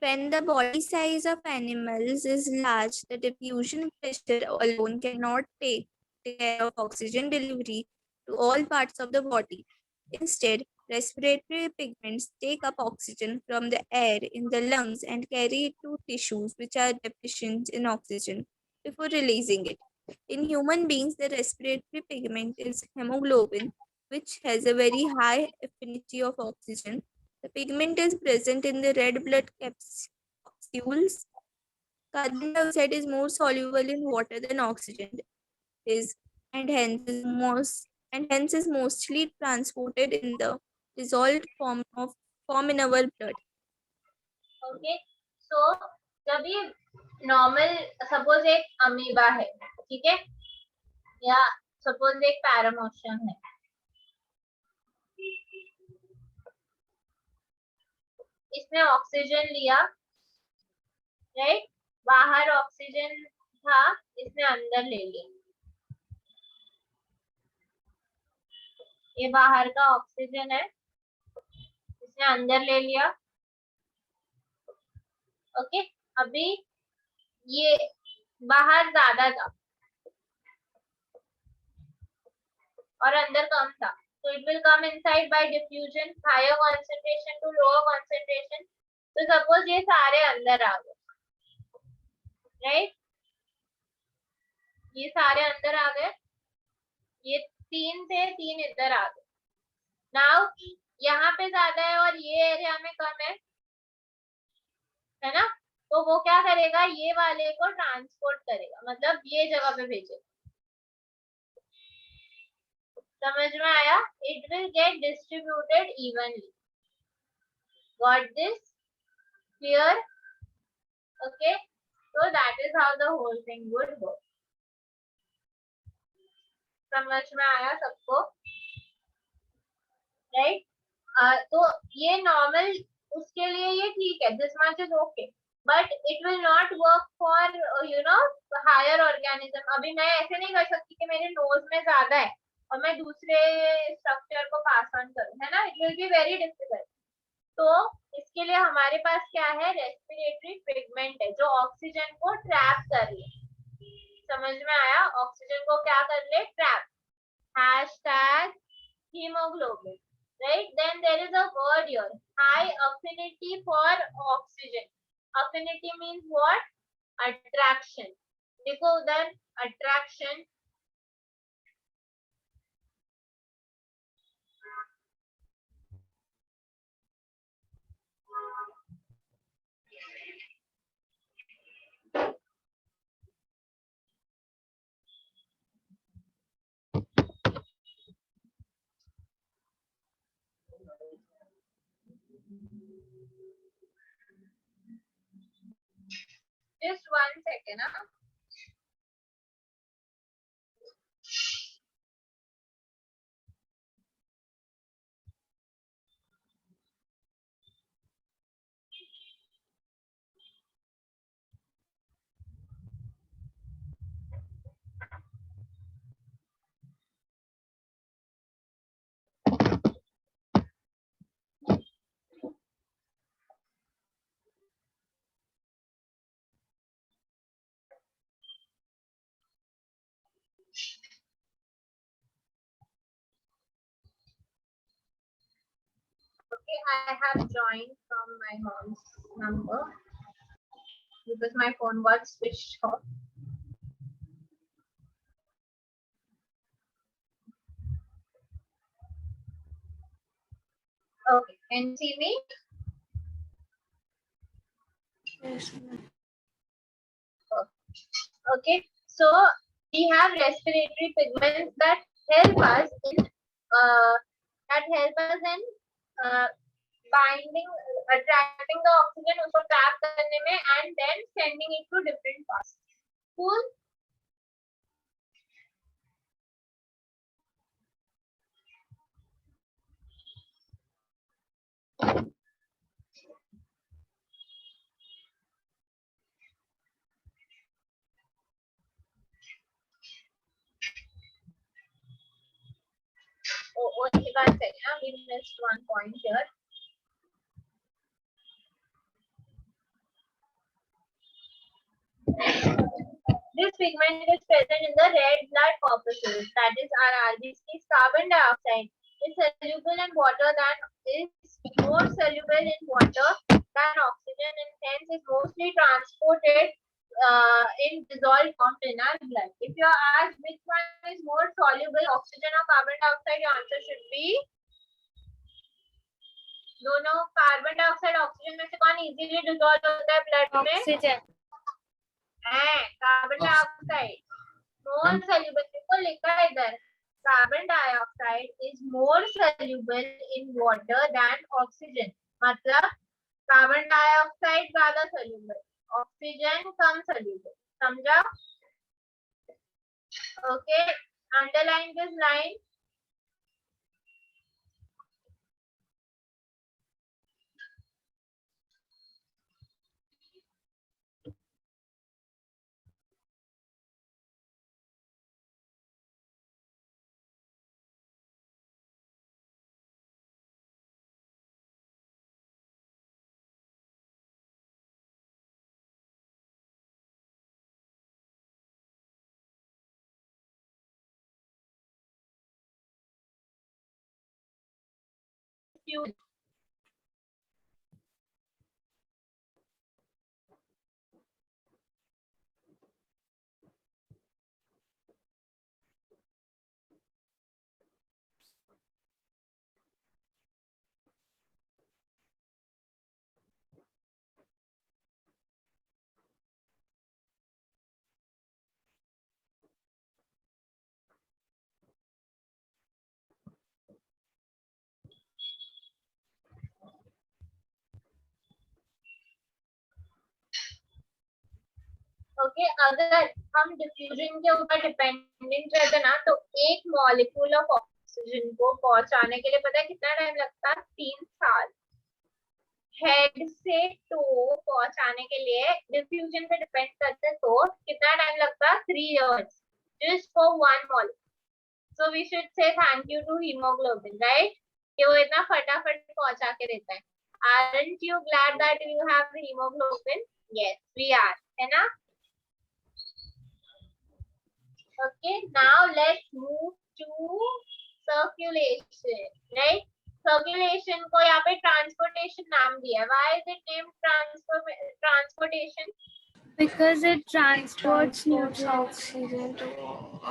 When the body size of animals is large, the diffusion pressure alone cannot take care of oxygen delivery to all parts of the body. Instead, respiratory pigments take up oxygen from the air in the lungs and carry it to tissues which are deficient in oxygen before releasing it. In human beings, the respiratory pigment is hemoglobin, which has a very high affinity of oxygen. The pigment is present in the red blood capsules. Carbon dioxide is more soluble in water than oxygen is, and hence is mostly transported in the dissolved form in our blood. Okay, so जब ये normal, suppose एक amoeba है, ठीक है, या suppose एक पैरामोशन है, इसने ऑक्सीजन लिया, राइट, बाहर ऑक्सीजन था, इसने अंदर ले लिया. ये बाहर का ऑक्सीजन है, इसने अंदर ले लिया. ओके, अभी ये बाहर ज्यादा था और अंदर कम था, so it will come inside by diffusion, higher concentration to lower concentration. तो सपोज ये सारे अंदर आ गए, राइट, ये सारे अंदर आ गए, ये 3 से 3 इधर आ गए. नाउ यहाँ पे ज्यादा है और ये एरिया में कम है ना, तो वो क्या करेगा, ये वाले को ट्रांसपोर्ट करेगा, मतलब ये जगह पे भेजेगा. समझ में आया? It will get distributed evenly. Got this clear? Okay, so that is how the whole thing would work. समझ में आया सबको? राइट, तो ये नॉर्मल, उसके लिए ये ठीक है, this much is okay, but it will not work for you know higher organism. अभी मैं ऐसे नहीं कर सकती कि मेरे नोज में ज्यादा है और मैं दूसरे स्ट्रक्चर को पास ऑन करूं, है ना, it will be very difficult. तो इसके लिए हमारे पास क्या है, रेस्पिरेटरी पिगमेंट है जो ऑक्सीजन को ट्रैप कर ले. समझ में आया? ऑक्सीजन को क्या कर ले, trap. Hashtag hemoglobin, right? Then there is a word here, high affinity for oxygen. Affinity means what? Attraction. देखो उधर attraction. Just 1 second, huh? Okay, I have joined from my mom's number because my phone was switched off. Okay, can you see me? Yes, ma'am. Okay, so we have respiratory pigments that help us in binding, attracting the oxygen उसको trap करने में and then sending it to different parts. Cool. Oh, one second. We missed one point here. This pigment is present in the red blood corpuscles, that is our RBCs. Carbon dioxide is soluble in water is more soluble in water than oxygen and hence is mostly transported in dissolved form in our blood. If you are asked which one is more soluble, oxygen or carbon dioxide, your answer should be दोनों. Carbon dioxide oxygen में से कौन easily dissolve होता है blood में? Oxygen. Carbon dioxide more soluble. देखो लिखा है इधर, carbon dioxide is more soluble in water than oxygen. मतलब कार्बन डाइऑक्साइड ज्यादा soluble, ऑक्सीजन कम soluble. समझा? Okay, underline this line. Okay, अगर हम डिफ्यूजन के ऊपर डिपेंडेंट रहते ना तो एक मॉलिक्यूल ऑफ ऑक्सीजन को पहुंचाने के लिए पता है कितना टाइम लगता है? 3 साल. हेड से टो पहुंचाने के लिए डिफ्यूजन पे डिपेंड करते तो कितना टाइम लगता? 3 years just for one molecule. So we should say thank you to hemoglobin, right? कि वो इतना फटाफट पहुंचा के देता है. Aren't you glad that you have hemoglobin? Yes, we are. है ना? Okay, now let's move to circulation, right? Circulation को यहाँ पे transportation नाम दिया है. Why is it named transportation? Because it transports oxygen to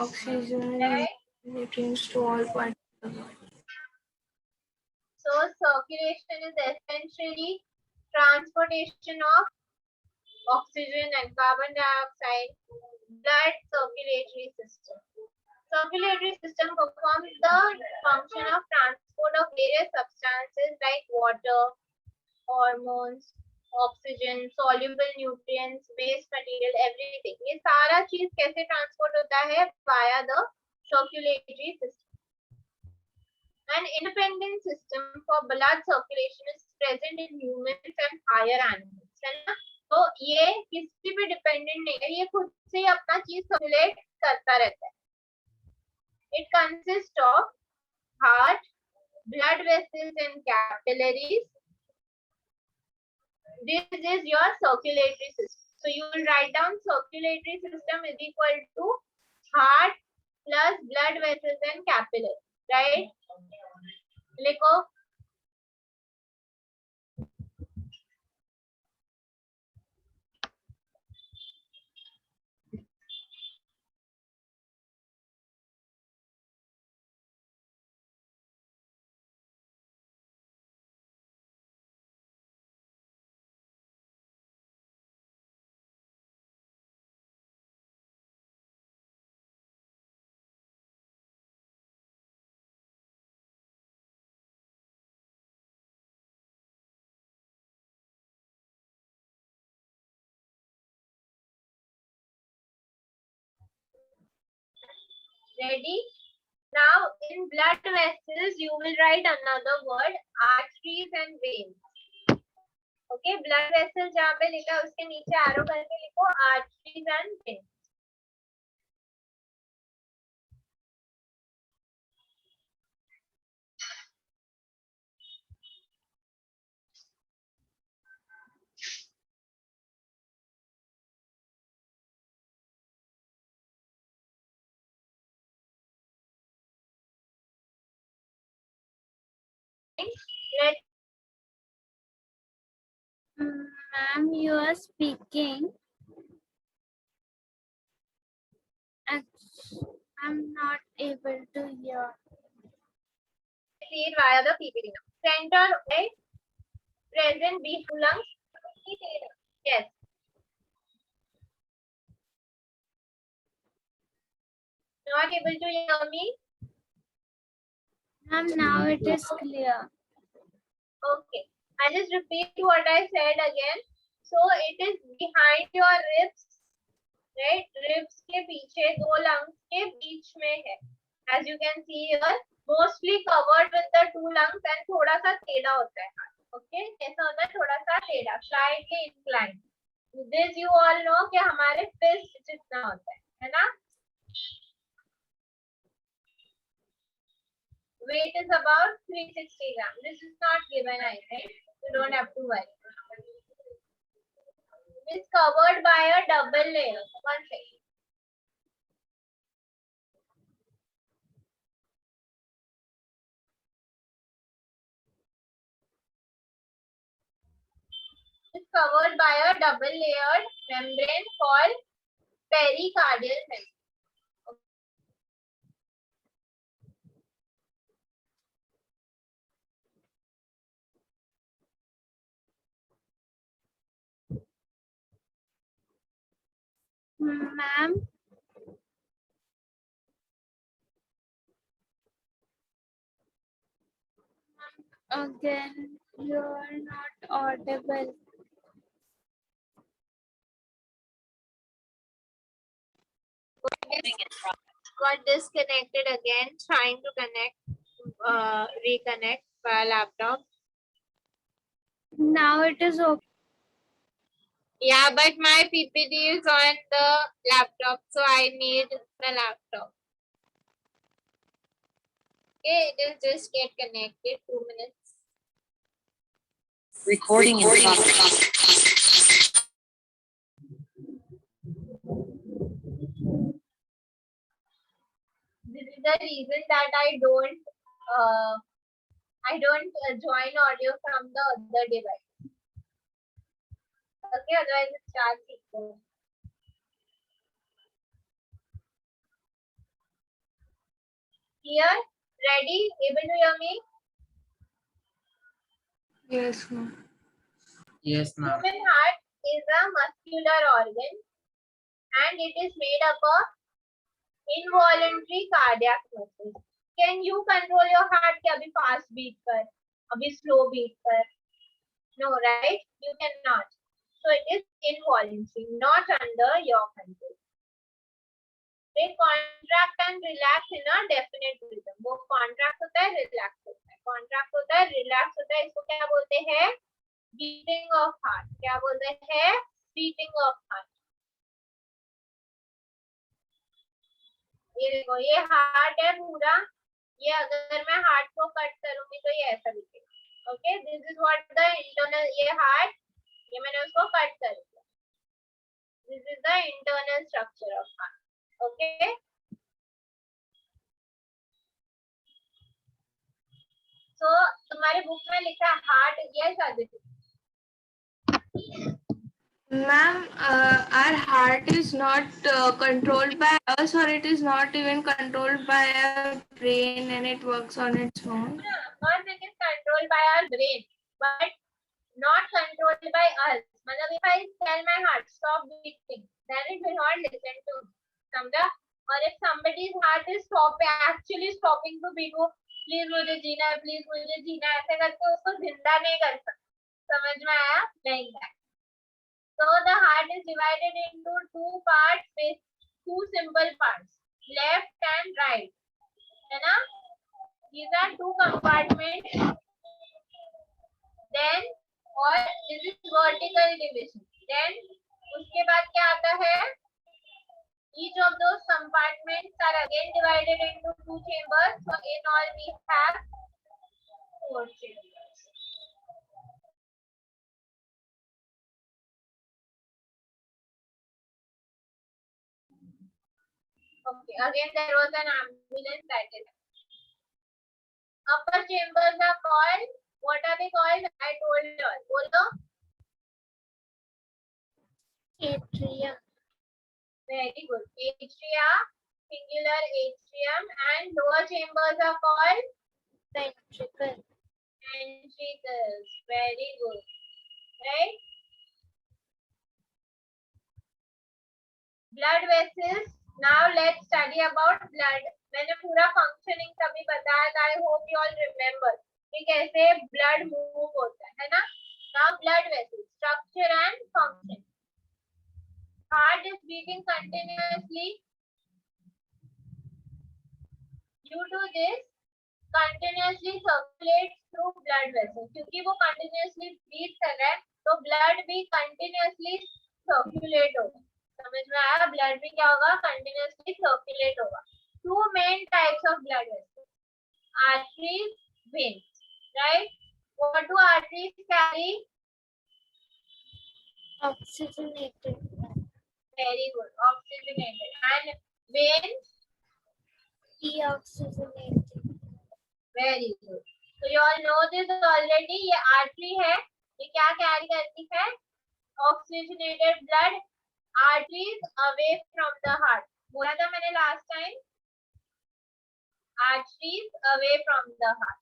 oxygen Right? nutrients to all parts of the body. So circulation is essentially transportation of oxygen and carbon dioxide, blood circulatory system. Circulatory system performs the function of transport of various substances like water, hormones, oxygen, soluble nutrients, waste material, everything. ये सारा चीज कैसे transport होता है? via the circulatory system. An independent system for blood circulation is present in humans and higher animals. है ना? तो ये किसी पे डिपेंडेंट नहीं है, ये खुद से ही अपना चीज सर्कुलेट करता रहता है. It consists of heart, blood vessels and capillaries. This is your circulatory system. So you will write down circulatory system is equal to heart plus blood vessels and capillaries, right? लिखो. Ready? Now in blood vessels you will write another word, arteries and veins. Okay, blood vessels जहाँ पे लिखा है उसके नीचे arrow करके लिखो arteries and veins. Let Ma'am, you are speaking. And I'm not able to hear. see it via the PPT now. Center, right? Present B lungs. Yes. Not able to hear me? Ma'am, now it is clear. Okay. I just repeat what I said again. So it is behind your ribs, right? Ribs के पीछे दो lungs के बीच में है. As you can see here, mostly covered with the two lungs and थोड़ा सा टेढ़ा होता है. Okay? कैसा होता है? थोड़ा सा टेढ़ा, slightly inclined. This you all know कि हमारे fist जितना होता है ना? Weight is about 360 grams. This is not given, I think. You don't have to worry. It's covered by a double layer. One second. It's covered by a double layered membrane called pericardial membrane. Ma'am, again, you are not audible. Got disconnected again, trying to reconnect via laptop. Now it is open. Yeah, but my PPT is on the laptop, so I need the laptop. Okay, it will just get connected. 2 minutes. Recording in progress. This is the reason that I don't join audio from the other device. Okay, otherwise it starts equal. Here, ready? Able to hear me? Yes, ma'am. Yes, ma'am. Human heart is a muscular organ and it is made up of involuntary cardiac muscles. Can you control your heart कि अभी fast beat कर, अभी slow beat कर? No, right? You cannot. So it is involuntary, not under your control. They contract and relax in a definite rhythm. वो contract होता है, relax होता है. Contract होता है, relax होता है. इसको क्या बोलते हैं? Beating of heart. क्या बोलते हैं? Beating of heart. ये देखो, ये हार्ट है पूरा. ये अगर मैं हार्ट को कट करूंगी तो ये ऐसा दिखेगा. Okay, this is what the internal, ये हार्ट, ये मैंने उसको कट कर दिया. This is the internal structure of heart. Okay. So तुम्हारे बुक में लिखा है heart. Yes, Aditi. Ma'am, our heart is not controlled by us, or it is not even controlled by our brain and it works on its own. First, it is controlled by our brain, but not controlled by us. मतलब if I tell my heart stop beating, then it will not listen to me. समझा? और if somebody's heart is actually stopping to beat, वो please मुझे जीना है, please मुझे जीना है, ऐसे करके उसको जिंदा नहीं कर सकता. समझ में आया? नहीं है. So the heart is divided into two parts, two simple parts. Left and right, है ना. These are two compartments. Then और this is vertical division. Then उसके बाद क्या आता है? Each of those compartments are again divided into two chambers. So in all we have 4 chambers. Okay, again there was an ambulance that is. Upper chambers are called, what are they called? I told you all. Bolo. Atrium. Very good. Atria, singular atrium, and lower chambers are called Ventricle. ventricles. Very good. Right? Blood vessels. Now let's study about blood. मैंने पूरा functioning सभी बताया था. I hope you all remember कि कैसे blood move होता है ना? Now blood vessels, structure and function. Heart is beating continuously. Due to this, continuously circulates through blood vessels. क्योंकि वो continuously beat कर रहा है, तो blood भी continuously circulate होगा. समझ में आया? Blood भी क्या होगा? Continuously circulate होगा. Two main types of blood vessels: arteries, veins. Right? What do arteries carry? Oxygenated blood. Very good. Oxygenated. And veins? Deoxygenated. Very good. So you all know this already. ये artery है. ये क्या carry करती है? Oxygenated blood. Arteries away from the heart. बोला था मैंने last time. Arteries away from the heart.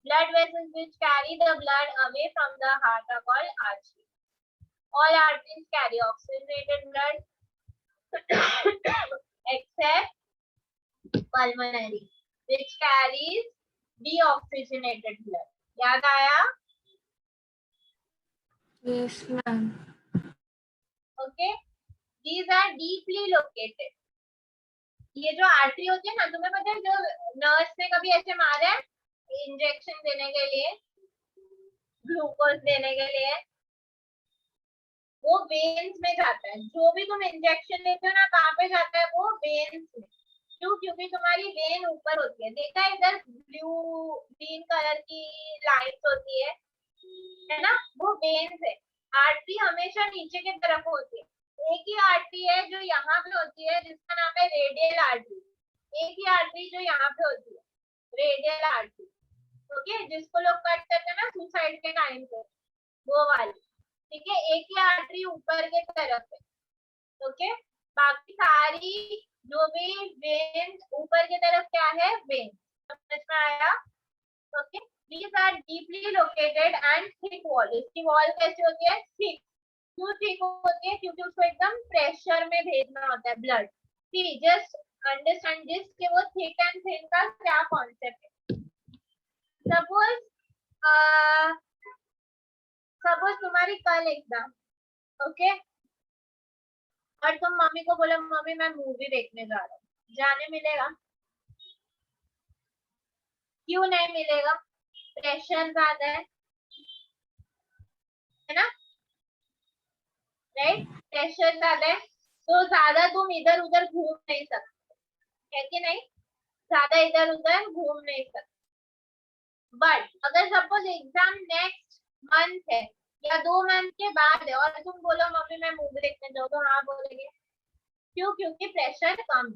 Blood vessels which carry the blood away from the heart are called arteries. All arteries carry oxygenated blood except pulmonary, which carries deoxygenated blood. याद आया? Yes, ma'am. Okay. These are deeply located. ये जो artery होती है ना, तुम्हें पता है जो नर्स ने कभी ऐसे मारा है इंजेक्शन देने के लिए, ग्लूकोज देने के लिए, वो वेन्स में जाता है. जो भी तुम इंजेक्शन लेते हो ना, कहाँ पे जाता है वो? वेन्स में. क्यों? क्योंकि तुम्हारी वेन ऊपर होती है. देखा है इधर ब्लू ग्रीन कलर की लाइन्स होती है ना, वो वेन्स है. आर्टरी हमेशा नीचे की तरफ होती है. एक ही आर्टरी है जो यहाँ पे होती है, जिसका नाम है रेडियल आर्टरी. एक ही आर्टरी जो यहाँ पे होती है, रेडियल आर्टरी. ओके, जिसको लोग कट करते हैं ना सुसाइड के टाइम पे, वो वाली. ठीक है, एक ही आर्टरी ऊपर के तरफ है. ओके, बाकी सारी जो भी वेन ऊपर की तरफ क्या है? वेन. समझ में आया? Okay, these are deeply located and thick wall. इसकी वॉल कैसी होती है? thick. क्यों थिक होती है? क्योंकि उसको एकदम प्रेशर में भेजना होता है blood. See just understand this कि वो थिक एंड थिन का क्या कॉन्सेप्ट है. सपोज तुम्हारी कल एग्जाम, ओके, और तुम मम्मी को बोलो मम्मी मैं मूवी देखने जा रहा हूँ, जाने मिलेगा? क्यों नहीं मिलेगा? प्रेशर ज्यादा है ना? राइट, प्रेशर ज्यादा है, तो ज्यादा तुम इधर उधर घूम नहीं सकते, है कि नहीं? ज्यादा इधर उधर घूम नहीं सकते. बट अगर सपोज एग्जाम नेक्स्ट मंथ है या 2 मंथ के बाद है और तुम बोलो मम्मी मैं मूवी देखने जाऊँ, तो हाँ बोलेंगे. क्यों? क्योंकि प्रेशर कम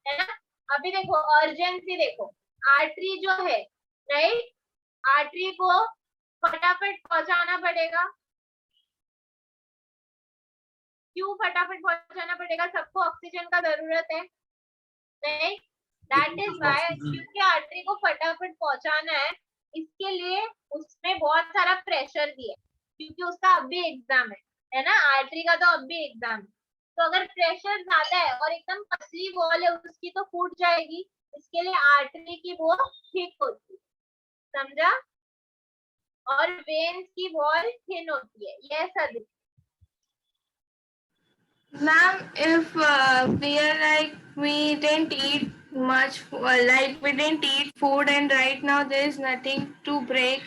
है ना. अभी देखो अर्जेंसी, देखो आर्टरी जो है, राइट, आर्टरी को फटाफट पहुंचाना पड़ेगा. क्यों फटाफट पहुंचाना पड़ेगा? सबको ऑक्सीजन का जरूरत है, राइट. दैट इज व्हाई, क्योंकि आर्टरी को फटाफट पहुंचाना है, इसके लिए उसमें बहुत सारा प्रेशर दिया, क्योंकि उसका अब भी एग्जाम है ना, आर्टरी का तो अब भी एग्जाम है. तो अगर प्रेशर ज्यादा है और एकदम पतली वॉल है उसकी, तो फूट जाएगी. इसके लिए आर्टरी की वो थिक होती है, समझा? और वेन्स की वॉल थिन होती है. ये ऐसा दिखता Ma'am, if we are like we didn't eat much, like we didn't eat food, and right now there is nothing to break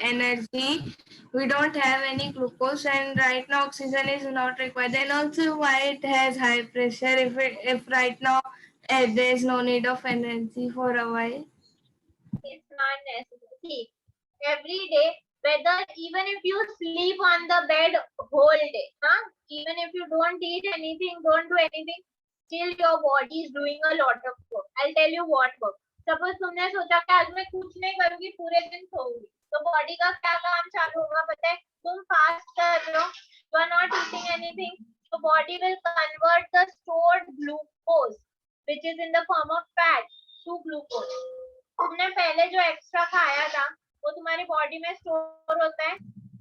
energy. We don't have any glucose, and right now oxygen is not required. Then also why it has high pressure if right now there is no need of energy for a while. It's not necessary. See, every day, whether even if you sleep on the bed whole day, huh? Even if you don't eat anything, don't do anything, still your body is doing a lot of work. I'll tell you what work. Suppose तुमने सोचा कि आज मैं कुछ नहीं करूंगी, पूरे दिन सोऊंगी, तो बॉडी का क्या काम चालू होगा पता है? तुम फास्ट कर रहे हो, you are not eating anything, so body will convert the stored glucose, which is in the form of fat, to glucose. तुमने पहले जो एक्स्ट्रा खाया था वो तुम्हारी बॉडी में स्टोर होता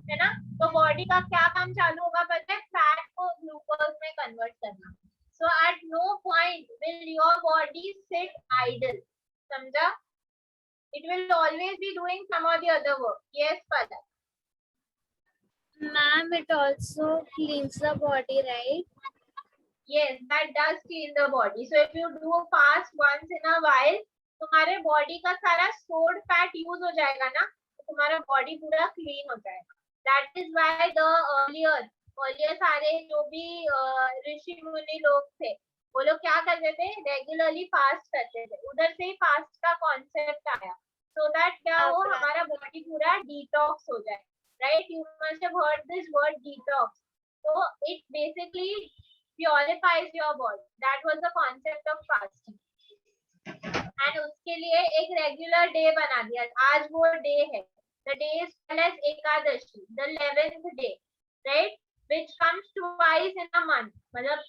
है ना? तो बॉडी का क्या काम चालू होगा पता है? फैट को ग्लूकोज में कन्वर्ट करना. So at no point will your body sit idle. समझा? It will always be doing some or the other work. Yes पता. Ma'am, it also cleans the body, right? Yes, that does clean the body. So if you do a fast once in a while, तुम्हारे body का सारा stored fat use हो जाएगा ना, तो तुम्हारा body पूरा क्लीन हो जाएगा. That is why the earlier सारे जो भी ऋषि मुनि लोग थे, वो लोग क्या करते थे? रेगुलरली फास्ट करते थे. उधर से ही फास्ट का कॉन्सेप्ट आया, so that क्या हो, हमारा बॉडी पूरा डिटॉक्स हो जाए. Right? You must have heard this word detox. So it basically purifies your body. That was the concept of fasting. And उसके लिए एक रेगुलर डे बना दिया. आज वो डे है. The day is called as Ekadashi, the 11th day, right? Which comes twice in a month. मतलब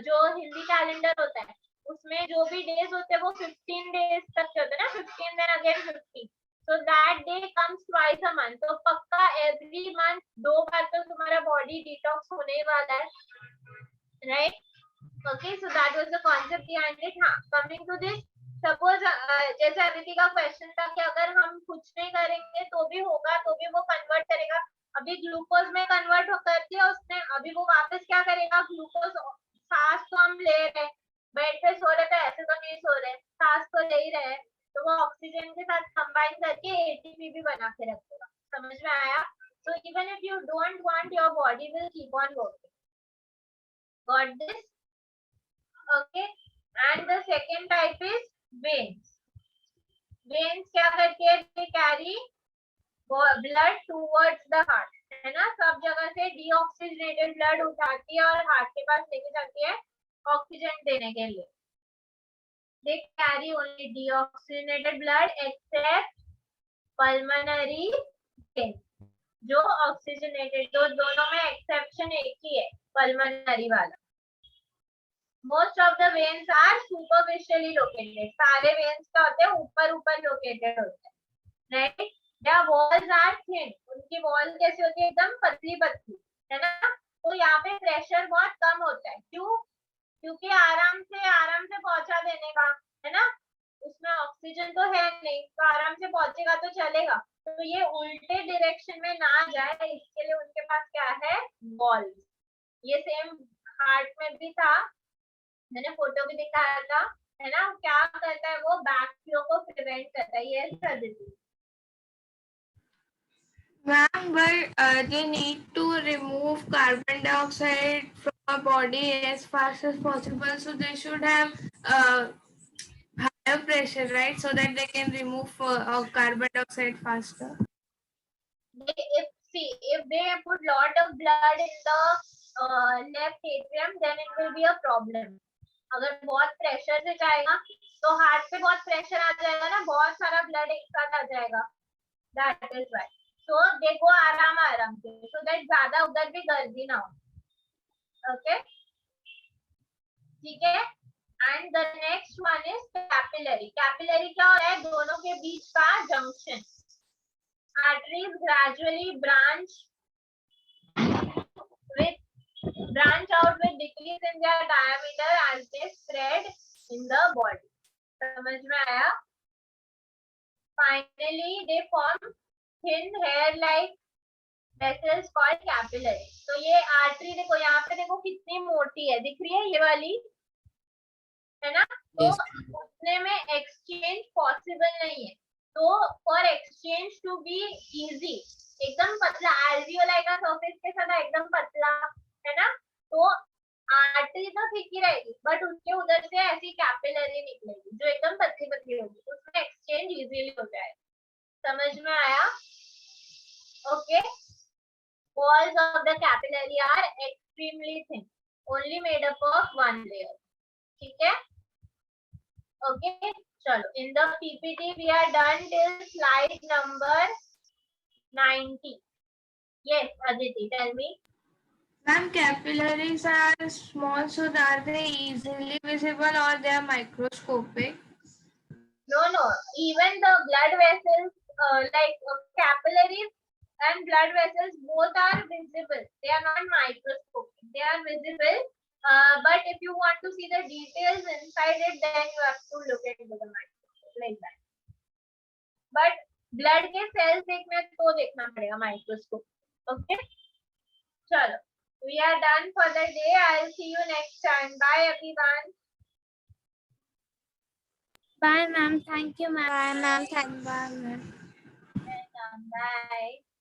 जो हिंदी कैलेंडर होता है उसमें जो भी डेज होते हैं वो 15 डेज तक के होते हैं ना, 15 then again 15. So that day comes twice a month. तो पक्का every month 2 बार तो तुम्हारा बॉडी डिटॉक्स होने वाला है, right? Okay, so that was the concept behind it. हाँ, coming to this, suppose जैसे अदिति का क्वेश्चन था कि अगर हम कुछ नहीं करेंगे तो भी होगा, तो भी वो कन्वर्ट करेगा. अभी ग्लूकोज में कन्वर्ट कर दिया उसने, अभी वो वापस क्या करेगा? ग्लूकोज, सांस तो हम ले रहे हैं, बेड पे सो रहे, तो ऐसे तो नहीं सो रहे, सांस तो ले ही रहे, तो वो ऑक्सीजन के साथ कंबाइन करके एटीपी भी बना के रखेगा. समझ में आया? So even if you don't want, your body will keep on working. Got this? Okay. And the second type is veins. Veins क्या करती है? They carry blood towards the heart, है ना? सब जगह से deoxygenated blood उठाती है और हार्ट के पास लेके जाती है ऑक्सीजन देने के लिए. They carry only deoxygenated blood except pulmonary veins. जो ऑक्सीजनेटेड, तो दोनों में एक्सेप्शन एक ही है, पल्मोनरी वाला. Most of the veins are superficially located. सारे veins क्या होते हैं? ऊपर लोकेटेड होते हैं, right? Their walls are thin. उनकी वॉल कैसी होती है? एकदम पतली पतली, है ना? तो यहाँ पे प्रेशर बहुत कम होता है. क्यों? क्योंकि आराम से पहुंचा देने का, है ना? उसमें ऑक्सीजन तो है नहीं, तो आराम से पहुंचेगा तो चलेगा. तो ये उल्टे डायरेक्शन में ना जाए, इसके लिए उनके पास क्या है? वॉल्स. ये सेम हार्ट में भी था, मैंने फोटो भी दिखाया था, है ना? क्या करता है वो? बैक फ्लो को प्रिवेंट करता है. ये surgery. Ma'am, but they need to remove carbon dioxide from our body as fast as possible. So they should have higher pressure, right? So that they can remove carbon dioxide faster. If they put lot of blood in the left atrium, then it will be a problem. अगर बहुत pressure से जाएगा तो heart पे बहुत pressure आ जाएगा ना, बहुत सारा ब्लड एक साथ आ जाएगा. That is why. So they go आराम से, so that ज्यादा उधर भी गर्दी ना हो. Okay, ठीक है. And the next one is capillary. Capillary क्या होता है? दोनों के बीच का junction. Arteries gradually branch out with decrease in their diameter as they spread in the body. समझ में आया? Finally, they form thin hair-like Vessels called capillary. तो ये आर्टरी देखो, यहाँ पे देखो कितनी मोटी है, दिख रही है ये वाली, है ना? तो Yes. उतने में एक्सचेंज पॉसिबल नहीं है. तो for exchange to be easy, एकदम पतला alveoli का सरफेस के साथ एकदम पतला, है ना? तो आर्टरी तो ठीक ही रहेगी, बट उसके उधर से ऐसी कैपिलरी निकलेगी जो एकदम पतली पतली होगी, उसमें एक्सचेंज इजीली हो जाएगा. समझ में आया? Okay. Walls of the capillary are extremely thin, only made up of one layer. ठीक है? Okay. चलो. In the PPT we are done till slide number 90. Yes, Aditi, tell me. Ma'am, capillaries are small, so are they easily visible or they are microscopic? No. Even the blood vessels, capillaries and blood vessels, both are visible. They are not microscopic. They are visible. But if you want to see the details inside it, then you have to look into the microscope like that. But blood के cells देखने तो देखना पड़ेगा microscope. Okay. चलो. We are done for the day. I'll see you next time. Bye everyone. Bye, ma'am. Thank you, ma'am. Bye, ma'am. Thank Bye, ma'am. Welcome. Bye.